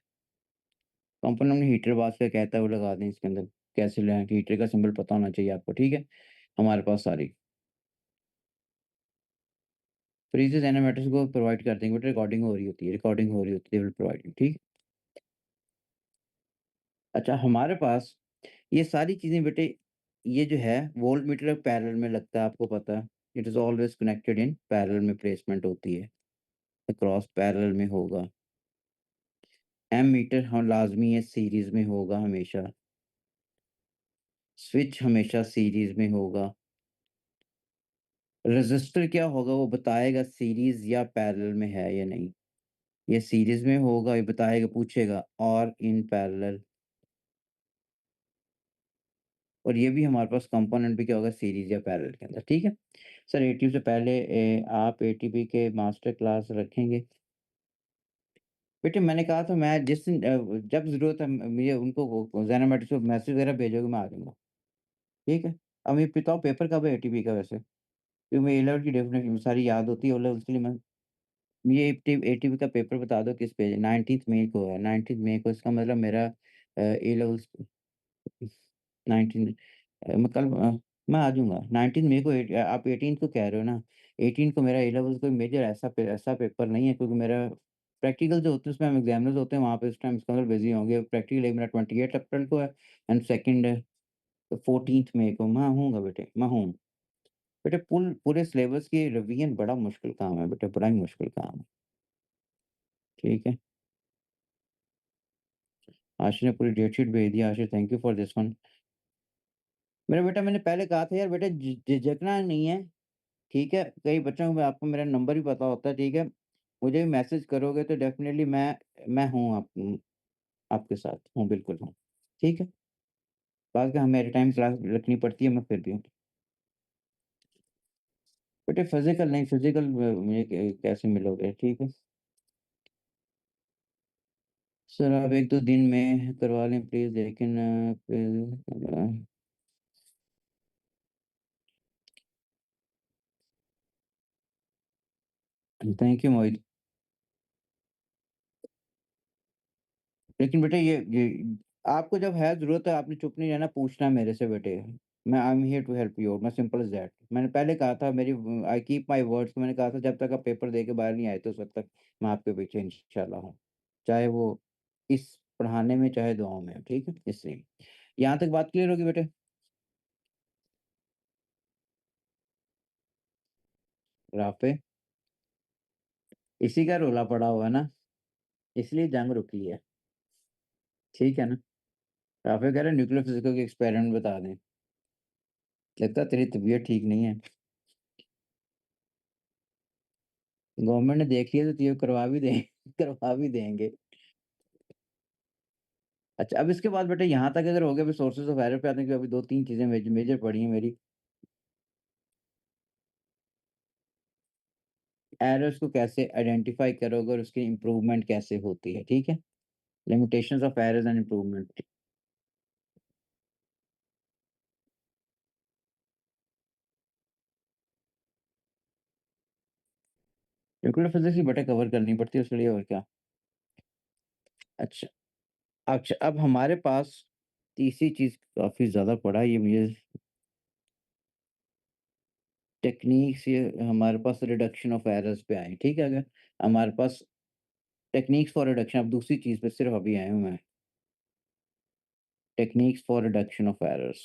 कंपोनेंट में हीटर बात का कहता है वो लगा दें इसके अंदर, कैसे लगाएँ कि हीटर का सिंबल पता होना चाहिए आपको, ठीक है? हमारे पास सारी फ्रीज़ेज़ एनिमेटर्स को प्रोवाइड कर देंगे, बट रिकॉर्डिंग हो रही होती है, दे विल प्रोवाइड यू, ठीक? अच्छा हमारे पास ये सारी चीज़ें बेटे, ये जो है वोल्टमीटर पैरेलल में लगता है, आपको पता है। It is always connected in parallel में प्लेसमेंट होती है, अक्रॉस पैरेलल में होगा। एमीटर हाँ, लाज़मी है सीरीज़ में होगा हमेशा। स्विच हमेशा सीरीज़ में होगा। रेज़िस्टर क्या होगा वो बताएगा सीरीज़ या पैरेलल में है या नहीं। ये सीरीज़ में होगा, ये बताएगा, पूछेगा और इन पैरेलल, और ये भी हमारे पास कंपोनेंट भी क्या होगा सीरीज़ या पैरेलल के अंदर, ठीक है? सर एटीव से पहले आप एटीपी के मास्टर क्लास रखेंगे? बेटे मैंने कहा था मैं जिस दिन जब ज़रूरत है मुझे उनको वो ज़ेनामेटिक्स को मैसेज वगैरह भेजोगे मैं आ जाऊँगा, ठीक है? अब ये बताओ पेपर कब है एटीपी का वैसे? क्योंकि मैं ए लेवल की डेफ़िनेशन सारी याद होती है, ओ लेवल के लिए मैं ये एटीपी का पेपर बता दो किस पे है? 19th मई को है, 19th मई को, इसका मतलब मेरा ए लेवल्स 19 मैं कल मैं आ जाऊँगा। 19 मई को आप 18 को कह रहे हो ना? 18 को मेरा ए लेवल्स कोई मेजर ऐसा पेपर नहीं है, क्योंकि मेरा प्रैक्टिकल जो होते हैं उसमें हम एग्ज़ामिनर्स होते हैं वहाँ पे उस टाइम इसका मतलब बिज़ी होंगे। प्रैक्टिकल एक मेरा 28 अप्रैल को है एंड सेकंड 14th मई को। मैं हूँगा बेटे, मैं हूँ। बेटे पूरे सिलेबस की रिवीजन बड़ा मुश्किल काम है बेटे, बड़ा ही मुश्किल काम है। ठीक है? आशिश ने पूरी डेट शीट भेज दिया। Ashish thank you for this one. मेरा बेटा मैंने पहले कहा था यार बेटा झिझकना नहीं है। ठीक है? कई बच्चों को आपको मेरा नंबर भी पता होता है, ठीक है? मुझे भी मैसेज करोगे तो डेफ़िनिटली मैं हूँ आपके साथ हूँ, बिल्कुल हूँ। ठीक है? बाकी हमें एट अ टाइम क्लास रखनी पड़ती है, मैं फिर भी हूँ। बेटे फिज़िकल नहीं, फिज़िकल मुझे कैसे मिलोगे, ठीक है? सर आप 1-2 दिन में करवा लें प्लीज़, लेकिन फिर थैंक यू मोहित। लेकिन बेटे ये आपको जब है ज़रूरत है आपने चुप नहीं रहना, पूछना मेरे से बेटे। मैं I am here to help you out, मैं सिंपल एज़ दैट। मैंने पहले कहा था मेरी आई कीप माय वर्ड्स, मैंने कहा था जब तक आप पेपर दे के बाहर नहीं आए तो उस वक़्त तक मैं आपके पीछे इंशाल्लाह हूँ। चाहे वो इस पढ़ाने में चाहे दुआओं में, ठीक है? इसलिए। यहाँ तक बात क्लियर होगी बेटे? राफ़े, इसी का रौला पड़ा हुआ है ना, इसलिए जंग रुकी है। ठीक है ना? राफ़े कह रहा है न्यूक्लियर फिज़िक्स के एक्सपेरिमेंट बता दें। लगता है तेरी तबीयत ठीक नहीं है। गवर्नमेंट ने देख लिया तो तुझे करवा भी दें करवा भी देंगे। अच्छा, अब इसके बाद बेटा यहाँ तक अगर हो गया, फिर सोर्सेज़ ऑफ एरर पे आते हैं कि अभी 2-3 चीज़ें मेजर पड़ी हैं मेरी। एरर्स को कैसे आइडेंटिफ़ाई करोगे और उसकी इम्प्रूवमेंट कैसे होती है, ठीक है? Limitations of errors and improvement. Nuclear physics ही बेटा कवर करनी पड़ती है उसके लिए, और क्या। अच्छा, अच्छा अब हमारे पास तीसरी चीज़ काफ़ी ज़्यादा पड़ा है, ये मुझे टेक्नीक्स, ये हमारे पास रिडक्शन ऑफ एरर्स पे आए, ठीक है? अगर हमारे पास टेक्नीक्स फॉर रिडक्शन, अब दूसरी चीज़ पे सिर्फ अभी आया हूँ मैं। Techniques for reduction of errors,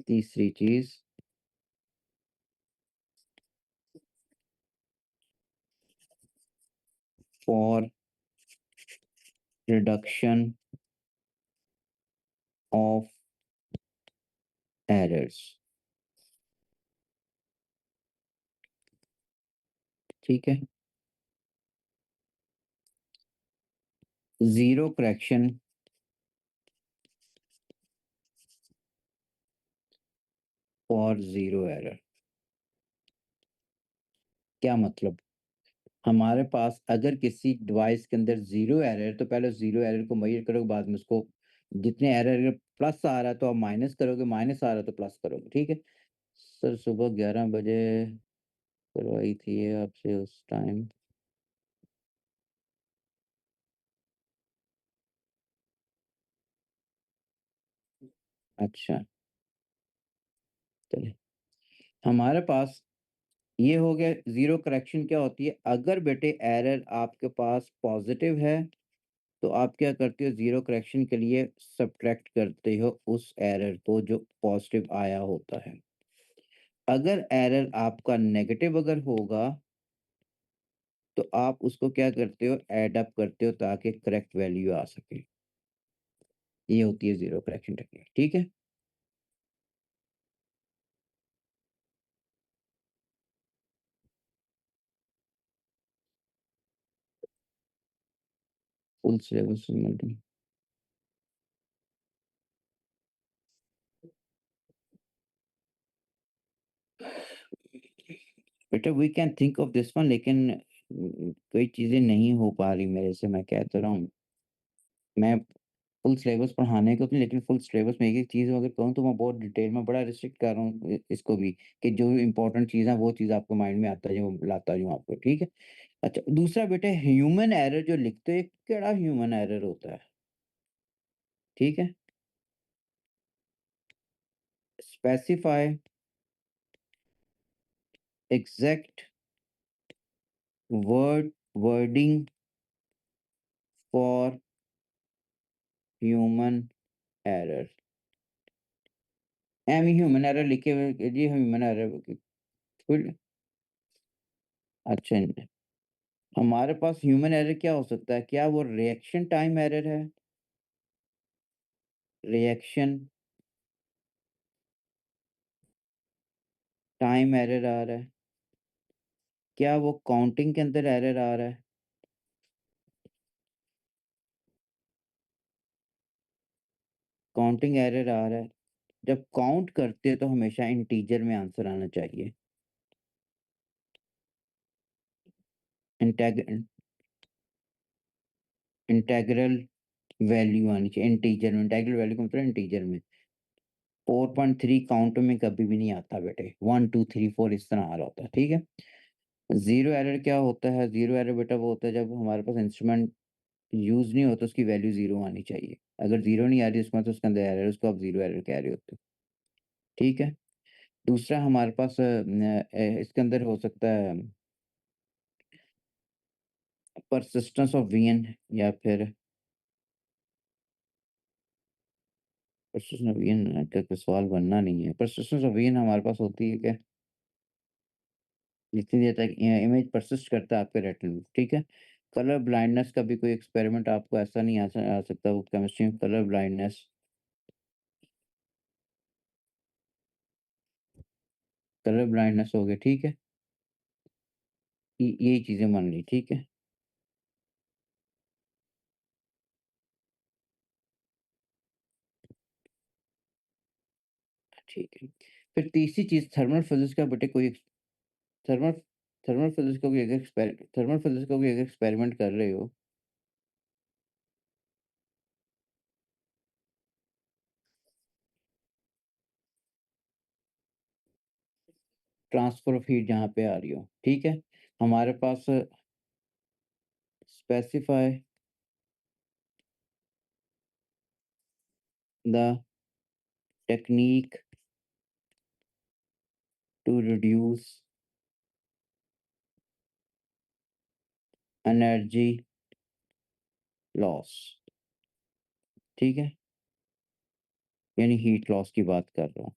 तीसरी चीज़ फॉर रिडक्शन ऑफ एरर्स, ठीक है? Zero correction for zero error. क्या मतलब? हमारे पास अगर किसी डिवाइस के अंदर ज़ीरो एरर है, तो पहले ज़ीरो एरर को मेज़र करोगे, बाद में उसको जितने एरर, अगर प्लस आ रहा है, तो आप माइनस करोगे, माइनस आ रहा है, तो प्लस करोगे, ठीक है? सर सुबह 11 बजे करवाई थी ये आपसे उस टाइम। अच्छा, चलिए। हमारे पास ये हो गया ज़ीरो करेक्शन क्या होती है? अगर बेटे एरर आपके पास पॉज़िटिव है, तो आप क्या करते हो, ज़ीरो करेक्शन के लिए सब्ट्रैक्ट करते हो उस एरर को जो पॉज़िटिव आया होता है। अगर एरर आपका नेगेटिव अगर होगा, तो आप उसको क्या करते हो, ऐड अप करते हो ताकि करेक्ट वैल्यू आ सके। ये होती है ज़ीरो करेक्शन टेक्निक, ठीक है? फुल सिलेबस मल्टी बेटा, we can think of this one, लेकिन कोई चीज़ें नहीं हो पा रही मेरे से, मैं कह तो रहा हूँ। मैं फुल सिलेबस पढ़ाने को तो, लेकिन फुल सिलेबस में एक-एक चीज़ अगर कहूँ, तो मैं बहुत डिटेल में बड़ा रिस्ट्रिक्ट कर रहा हूँ इसको भी, कि जो इम्पोर्टेंट चीज़ है वो चीज़ आपको माइंड में आता जाए, वो लाता जाऊँ आपको, ठीक है? अच्छा, दूसरा बेटा, ह्यूमन एरर जो लिखते हो, ये केड़ा ह्यूमन एरर होता है? ठीक है? Specify exact wording for human error. Am human error लिखे हुए जी, ह्यूमन एरर फिर अच्छा, हमारे पास ह्यूमन एरर क्या हो सकता है? क्या वो रिएक्शन टाइम एरर है? रिएक्शन टाइम एरर आ रहा है? क्या वो काउंटिंग के अंदर एरर आ रहा है? काउंटिंग एरर आ रहा है? जब काउंट करते हैं तो हमेशा इंटीजर में आंसर आना चाहिए। इंटेग इंटीग्रल वैल्यू आनी चाहिए इंटीजर में, इंटीग्रल वैल्यू का मतलब इंटीजर में। 4.3 काउंट में कभी भी नहीं आता बेटे, 1, 2, 3, 4 इस तरह आ रहा होता है, ठीक है? ज़ीरो एरर क्या होता है? ज़ीरो एरर बेटा वो होता है जब हमारे पास इंस्ट्रूमेंट यूज़ नहीं होता, उसकी वैल्यू 0 आनी चाहिए। अगर 0 नहीं आ रही, इसका मतलब उसके अंदर एरर है, उसको आप ज़ीरो एरर कह रहे होते हो, ठीक है? दूसरा हमारे पास इसके अंदर हो सकता है परसिस्टेंस ऑफ वीएन, या फिर परसिस्टेंस ऑफ वीएन का कोई सवाल बनना नहीं है। परसिस्टेंस ऑफ वीएन हमारे पास होती है क्या? जितनी देर तक इमेज परसिस्ट करता है आपके रेटिना में, ठीक है? कलर ब्लाइंडनेस का भी कोई एक्सपेरिमेंट आपको ऐसा नहीं आ सकता, वो केमिस्ट्री में कलर ब्लाइंडनेस, कलर ब्लाइंडनेस हो गया, ठीक है? यही चीज़ें मान ली, ठीक है? ठीक है। फिर तीसरी चीज़ थर्मल फिज़िक्स का बेटे कोई थर्मल थर्मल फिज़िक्स का कोई अगर थर्मल फिज़िक्स का कोई अगर एक्सपेरिमेंट कर रहे हो, ट्रांसफर ऑफ हीट जहाँ पे आ रही हो, ठीक है? हमारे पास specify the technique to reduce energy loss, ठीक है? यानी हीट लॉस की बात कर रहा हूँ।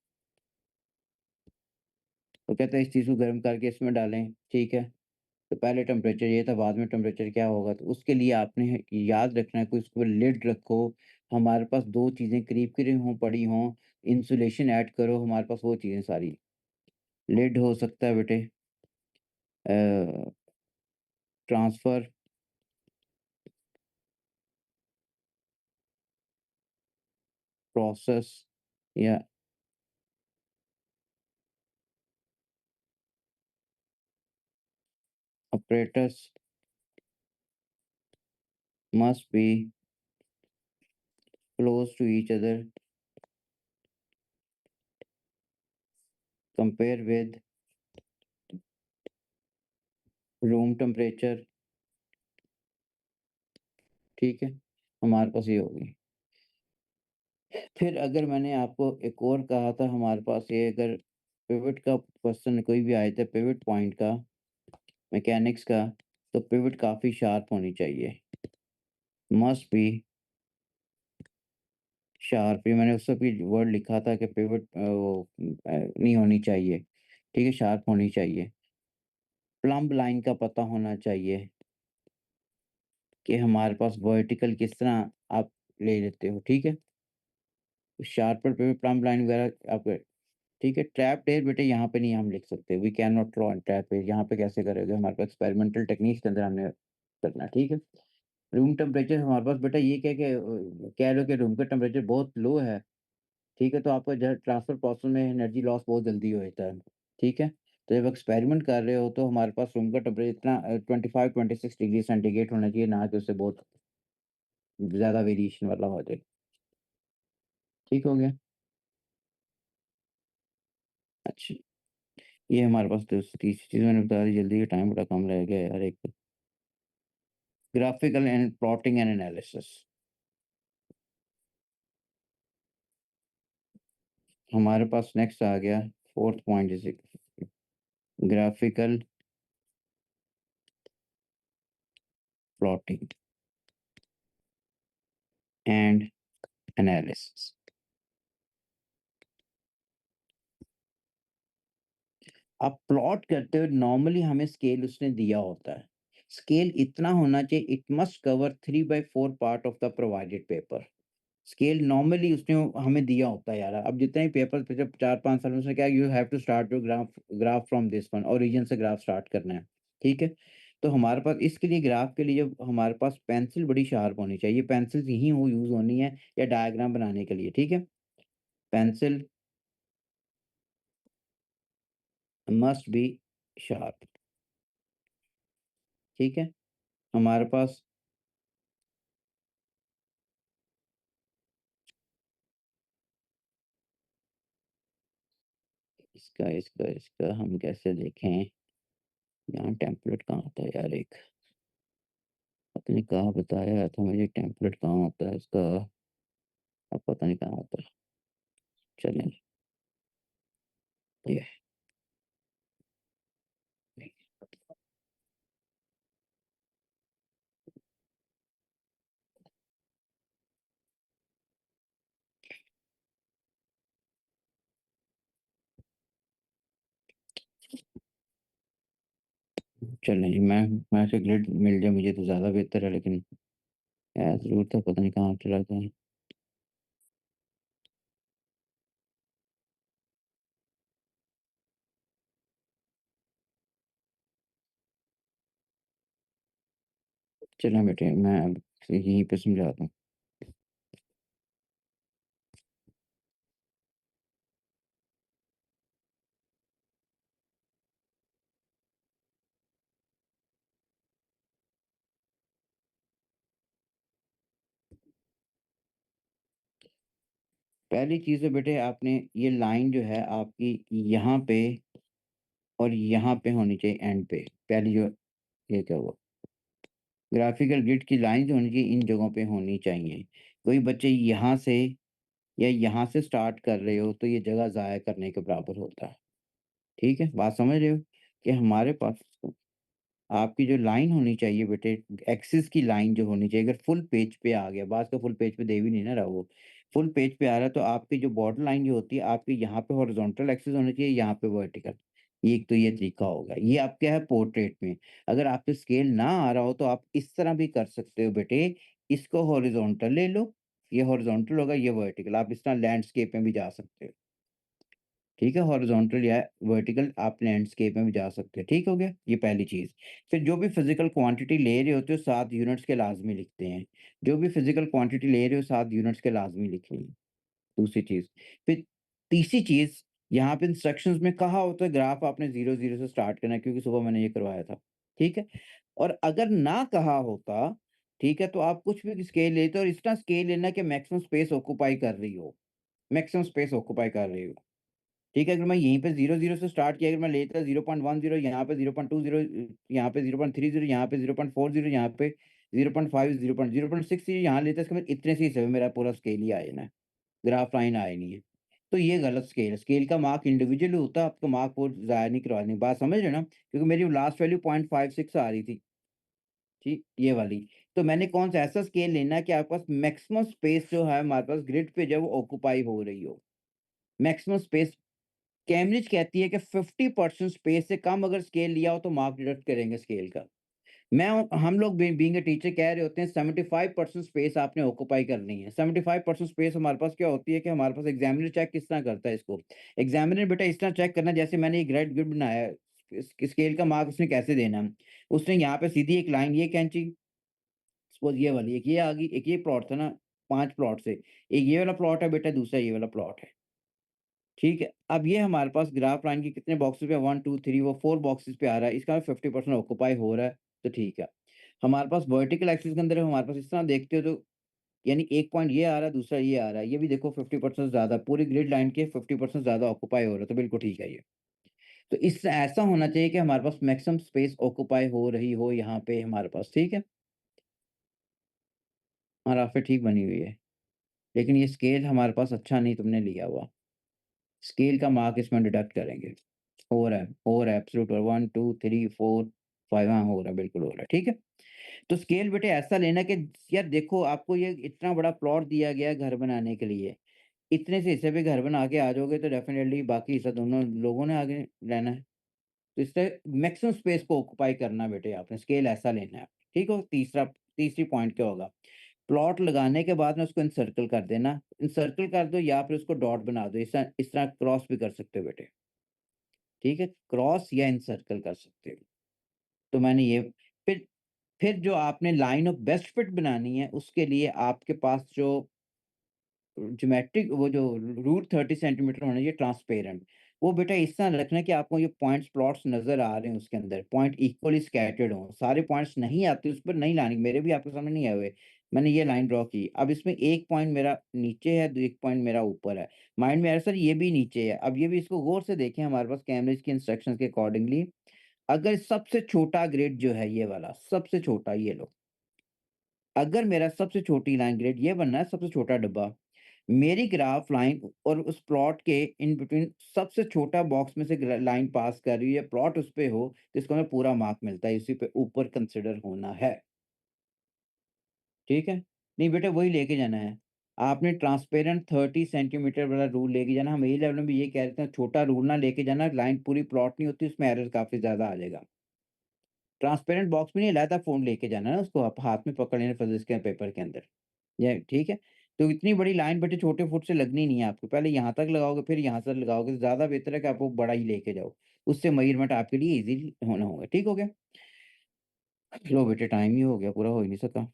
तो कहते हैं इस चीज़ को गर्म करके इसमें डालें, ठीक है? तो पहले टेम्परेचर ये था, बाद में टेम्परेचर क्या होगा? तो उसके लिए आपने याद रखना है कि उसके ऊपर लिड रखो, हमारे पास 2 चीज़ें करीब-करीब हों, पड़ी हों, इंसुलेशन ऐड करो, हमारे पास वो चीज़ें सारी। लिड हो सकता है बेटे अ, ट्रांसफर प्रोसेस या apparatus must be close to each other, compare with room temperature, ठीक है? हमारे पास ये होगी। फिर अगर मैंने आपको एक और कहा था हमारे पास ये अगर पिवट का क्वेश्चन कोई भी आया था पिवट पॉइंट का, मैकेनिक्स का, तो पिवट काफ़ी शार्प होनी चाहिए। मस्ट बी शार्प ये मैंने उससे भी वर्ड लिखा था कि पिवट नहीं होनी चाहिए, ठीक है? शार्प होनी चाहिए। प्लम्ब लाइन का पता होना चाहिए कि हमारे पास वर्टिकल किस तरह आप ले लेते हो, ठीक है? शार्पर पे प्लम्ब लाइन वगैरह आप ठीक है, ट्रैप डेयर बेटे यहाँ पे नहीं हम लिख सकते, we can not draw trap there यहाँ पे कैसे करोगे? हमारे पास एक्सपेरिमेंटल टेक्निक्स के अंदर हमने करना है, ठीक है? रूम टेम्परेचर हमारे पास बेटा ये क्या कि कह लो कि रूम का टेम्परेचर बहुत लो है, ठीक है? तो आपका जो ट्रांसफर प्रोसेस में एनर्जी लॉस बहुत जल्दी हो जाता है, ठीक है? तो जब एक्सपेरिमेंट कर रहे हो तो हमारे पास रूम का टेम्परेचर इतना 25-26 डिग्री सेंटीग्रेड होना चाहिए, ना कि उससे बहुत ज़्यादा वेरिएशन वाला हो जाए, ठीक हो गया? अच्छा, ये हमारे पास तो तीसरी चीज़ मैंने बता दी जल्दी, टाइम बड़ा कम रह गया यार एक graphical and plotting and analysis हमारे पास नेक्स्ट आ गया, फोर्थ पॉइंट जैसे ग्राफिकल प्लॉटिंग एंड एनालिसिस। आप प्लॉट करते हो नॉर्मली हमें स्केल उसने दिया होता है। स्केल इतना होना चाहिए it must cover 3/4 part of the provided paper. Scale normally उसने हमें दिया होता है यार। अब जितने भी पेपर पे जब 4-5 साल में उसने क्या you have to start your graph graph from this one origin से ग्राफ स्टार्ट करना है, ठीक है? तो हमारे पास इसके लिए ग्राफ के लिए जब हमारे पास पेंसिल बड़ी शार्प होनी चाहिए, पेंसिल्स ही वो यूज़ होनी है या डायग्राम बनाने के लिए, ठीक है? पेंसिल मस्ट बी शार्प, ठीक है? हमारे पास इसका हम कैसे देखें? यहाँ टेम्पलेट कहाँ होता है यार एक? पता नहीं कहाँ बताया था मुझे टेम्पलेट कहाँ होता है इसका? अब पता नहीं कहाँ होता है। चलें ये चलें जी मैं ऐसे ग्रिड मिल जाए मुझे तो ज़्यादा बेहतर है लेकिन है ज़रूर था पता नहीं कहाँ चला गया। चलें बेटे मैं अब यहीं पे समझाता हूँ। पहली चीज़ है बेटे आपने ये लाइन जो है आपकी यहाँ पे और यहाँ पे होनी चाहिए एंड पे। पहली जो ये क्या हुआ? ग्राफ़िकल ग्रिड की लाइन जो होनी चाहिए इन जगहों पे होनी चाहिए। कोई बच्चे यहाँ से या यहाँ से स्टार्ट कर रहे हो, तो ये जगह ज़ाया करने के बराबर होता है। ठीक है? बात समझ रहे हो? कि हमारे पास आपकी जो लाइन होनी चाहिए बेटे, एक्सिस की लाइन जो होनी चाहिए, अगर फुल पेज पे आ गया, बाज़ का फुल पेज पे दे भी नहीं ना रहा वो, फुल पेज पे आ रहा है तो आपकी जो बॉर्डर लाइन जो होती है, आपकी यहाँ पे हॉरिज़ॉन्टल एक्सिस होनी चाहिए, यहाँ पे वर्टिकल। एक तो ये तरीका होगा, ये आप क्या है पोर्ट्रेट में। अगर आपसे स्केल ना आ रहा हो तो आप इस तरह भी कर सकते हो बेटे, इसको हॉरिज़ॉन्टल ले लो, ये हॉरिज़ॉन्टल होगा, ये वर्टिकल, आप इस तरह लैंडस्केप में भी जा सकते हो। ठीक है? हॉरिज़ॉन्टल या वर्टिकल आप लैंडस्केप में भी जा सकते हैं, ठीक हो गया? ये पहली चीज़। फिर जो भी फिज़िकल क्वांटिटी ले रहे होते हो 7 यूनिट्स के लाज़मी लिखते हैं। जो भी फिज़िकल क्वांटिटी ले रहे हो 7 यूनिट्स के लाज़मी लिखनी है, दूसरी चीज़। फिर तीसरी चीज़, यहाँ पे इंस्ट्रक्शंस में कहा होता है ग्राफ आपने 0-0 से स्टार्ट करना है क्योंकि सुबह मैंने ये करवाया था, ठीक है? और अगर ना कहा होता, ठीक है, तो आप कुछ भी स्केल लेते और इतना स्केल लेना कि मैक्सिमम स्पेस ऑक्यूपाई कर रही हो, मैक्सिमम स्पेस ऑक्यूपाई कर रही हो। ठीक है, अगर मैं यहीं पे 0-0 से स्टार्ट किया, अगर मैं लेता 0.10 यहाँ पे 0.20 यहाँ पे 0.30 यहाँ पे 0.40 यहाँ पे 0.5 0.6 यहाँ लेता इसका मतलब इतने से ही सब मेरा पूरा स्केल ही आ जाना है, ग्राफ लाइन आए नहीं है। तो ये गलत स्केल है, स्केल का मार्क इंडिविजुअली होता है, आपका मार्क वो ज़ाया नहीं करवानी, बात समझ रहे हो ना? क्योंकि मेरी लास्ट वैल्यू 0.56 आ रही थी, ठीक, ये वाली। तो मैंने कौन-सा ऐसा स्केल लेना है कि आपके पास मैक्सिमम स्पेस जो है हमारे पास ग्रिड पे जो है वो ऑक्यूपाई हो रही हो। मैक्सिमम स्पेस कैम्ब्रिज कहती है कि 50% स्पेस से कम अगर स्केल लिया हो तो मार्क डिडक्ट करेंगे स्केल का। मैं हम लोग बीइंग अ टीचर कह रहे होते हैं 75% स्पेस आपने ऑक्यूपाई करनी है। 75% स्पेस हमारे पास क्या होती है कि हमारे पास एग्ज़ामिनर चेक किस तरह करता है इसको। एग्ज़ामिनर बेटा इस तरह चेक करना जैसे मैंने एक ग्रेड ग्रिड बनाया है, स्केल का मार्क उसने कैसे देना है। उसने यहाँ पे सीधी एक लाइन ये खींची, सपोज़ ये वाली, एक ये आ गई, एक ये प्लॉट था ना 5 प्लॉट से, एक ये वाला प्लॉट है बेटा, दूसरा ये वाला प्लॉट है। ठीक है। अब ये हमारे पास ग्राफ लाइन के कितने बॉक्सेस पे 1, 2, 3 वो 4 बॉक्सेस पे आ रहा है। इसका 50% ऑक्यूपाई हो रहा है, तो ठीक है। हमारे पास वर्टिकल एक्सिस के अंदर हमारे पास इस तरह देखते हो तो यानी 1 पॉइंट ये आ रहा है, दूसरा ये आ रहा है। ये भी देखो 50% ज़्यादा पूरी ग्रिड लाइन के 50% ज़्यादा ऑक्यूपाई हो रहा है, तो बिल्कुल ठीक है ये। तो इस ऐसा होना चाहिए कि हमारे पास मैक्सिमम स्पेस ऑक्यूपाई हो रही हो यहाँ पे हमारे पास, ठीक है? और राफ़े ठीक बनी हुई है। लेकिन ये स्केल हमारे पास अच्छा नहीं तुमने लिया हुआ। स्केल का मार्क इसमें डिडक्ट करेंगे। हो रहा है एब्सोल्यूट 1, 2, 3, 4, 5 हाँ, हो रहा है, बिल्कुल हो रहा है, ठीक है? तो स्केल बेटे ऐसा लेना कि यार देखो आपको ये इतना बड़ा प्लॉट दिया गया है घर बनाने के लिए, इतने से हिस्से पे घर बना के आ जाओगे तो डेफ़िनेटली बाकी हिस्सा दोनों लोगों ने आगे रहना है। तो इससे मैक्सिमम स्पेस को ऑक्यूपाई करना बेटे आपने, स्केल ऐसा लेना है, ठीक हो? तीसरी पॉइंट क्या होगा? प्लॉट लगाने के बाद में उसको एनसर्कल कर देना, एनसर्कल कर दो या फिर उसको डॉट बना दो, इस तरह क्रॉस भी कर सकते हो बेटे। ठीक है? क्रॉस या एनसर्कल कर सकते हो। तो मैंने ये फिर फिर जो आपने लाइन ऑफ बेस्ट फिट बनानी है, उसके लिए आपके पास जो ज्योमेट्रिक वो जो रूट 30 सेंटीमीटर होना चाहिए ट्रांसपेरेंट, वो बेटा इस तरह रखना है कि आपको ये पॉइंट्स प्लॉट्स नज़र आ रहे हैं उसके अंदर, पॉइंट इक्वली स्कैटर्ड हों, सारे पॉइंट्स नहीं आते उस पर नहीं लानी, मेरे भी आपके सामने नहीं आए हुए। मैंने ये लाइन ड्रॉ की, अब इसमें 1 पॉइंट मेरा नीचे है, 1 पॉइंट मेरा ऊपर है। माइंड में आ रहा है सर ये भी नीचे है, अब ये भी इसको गौर से देखें हमारे पास कैमरेज की इंस्ट्रक्शंस के अकॉर्डिंगली, अगर सबसे छोटा ग्रेड जो है ये वाला, सबसे छोटा ये लो, अगर मेरा सबसे छोटी लाइन ग्रेड ये बनना है सबसे छोटा डब्बा, मेरी ग्राफ लाइन और उस प्लॉट के इन बिटवीन सबसे छोटा बॉक्स में से लाइन पास कर रही है, प्लॉट उस पे हो तो इसको हमें पूरा मार्क मिलता है, इसी पे ऊपर कंसिडर होना है, ठीक है? नहीं बेटा वही लेके जाना है। आपने ट्रांसपेरेंट 30 सेंटीमीटर वाला रूल लेके जाना, हम ए लेवल में भी ये कह रहे थे छोटा रूल ना लेके जाना, लाइन पूरी प्लॉट नहीं होती उसमें एरर काफ़ी ज़्यादा आ जाएगा। ट्रांसपेरेंट बॉक्स में नहीं लाया था फ़ोन लेके जाना है ना उसको, आप हाथ में पकड़ लेना फिज़िक्स के पेपर के अंदर। ये ठीक है? तो इतनी बड़ी लाइन बेटे छोटे फुट से लगनी नहीं है आपको। पहले यहाँ तक लगाओगे, फिर यहाँ से लगाओगे तो ज़्यादा बेहतर है कि आप वो बड़ा ही लेके जाओ। उससे मेज़रमेंट आपके लिए ईज़ी होना होगा। ठीक हो गया? लो बेटे टाइम ही हो गया, पूरा हो ही नहीं सका।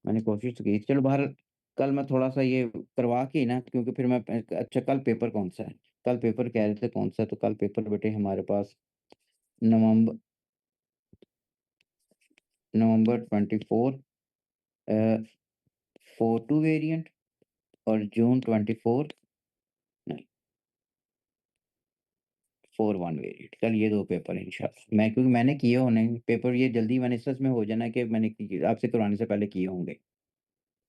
मैंने कोशिश तो की थी। चलो बहरहाल कल मैं थोड़ा-सा ये करवा के ना क्योंकि फिर मैं अच्छा कल पेपर कौन-सा है? कल पेपर कह रहे थे कौन-सा है? तो कल पेपर बेटे हमारे पास नवंबर नवंबर 24 अ, 4-2 वेरिएंट और जून 24 नहीं 4-1 वेरिएंट। कल ये 2 पेपर हैं इंशाल्लाह। मैं क्योंकि मैंने किए होने पेपर ये जल्दी मैंने सच में हो जाना कि मैंने आपसे करवाने से पहले किए होंगे।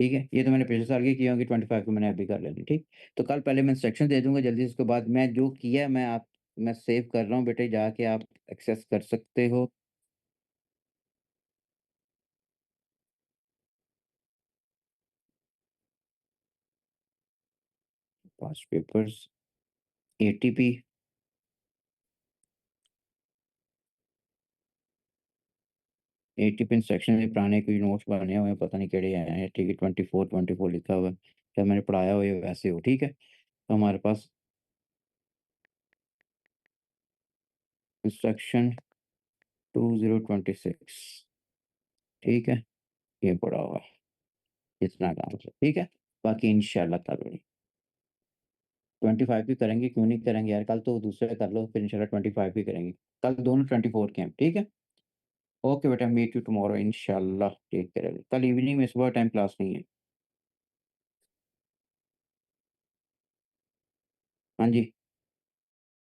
ठीक है? ये तो मैंने पिछले साल की होंगी 25 को मैंने अभी कर लेनी, ठीक? तो कल पहले मैं इंस्ट्रक्शन दे दूँगा जल्दी से उसके बाद मैं जो किया मैं सेव कर रहा हूँ बेटे जाके आप एक्सेस कर सकते हो। Past papers, ATP, ATP instruction में पुराने कोई नोट्स बने हुए हैं, पता नहीं केड़े आए हैं, ठीक है? 24 लिखा हुआ है, क्या मैंने पढ़ाया हो या वैसे हो, ठीक है? तो हमारे पास इंस्ट्रक्शन 2026 ठीक है? ये पड़ा हुआ है, इतना काम है, ठीक है? बाकी इंशाल्लाह कल 25 भी करेंगे, क्यों नहीं करेंगे यार, कल तो दूसरा कर लो, फिर इंशाल्लाह 25 भी करेंगे। कल दोनों 24 के हैं, ठीक है? ओके बेटा, मीट यू टुमारो इंशाल्लाह, टेक केयर। कल इवनिंग में सुबह टाइम क्लास नहीं है। हाँ जी।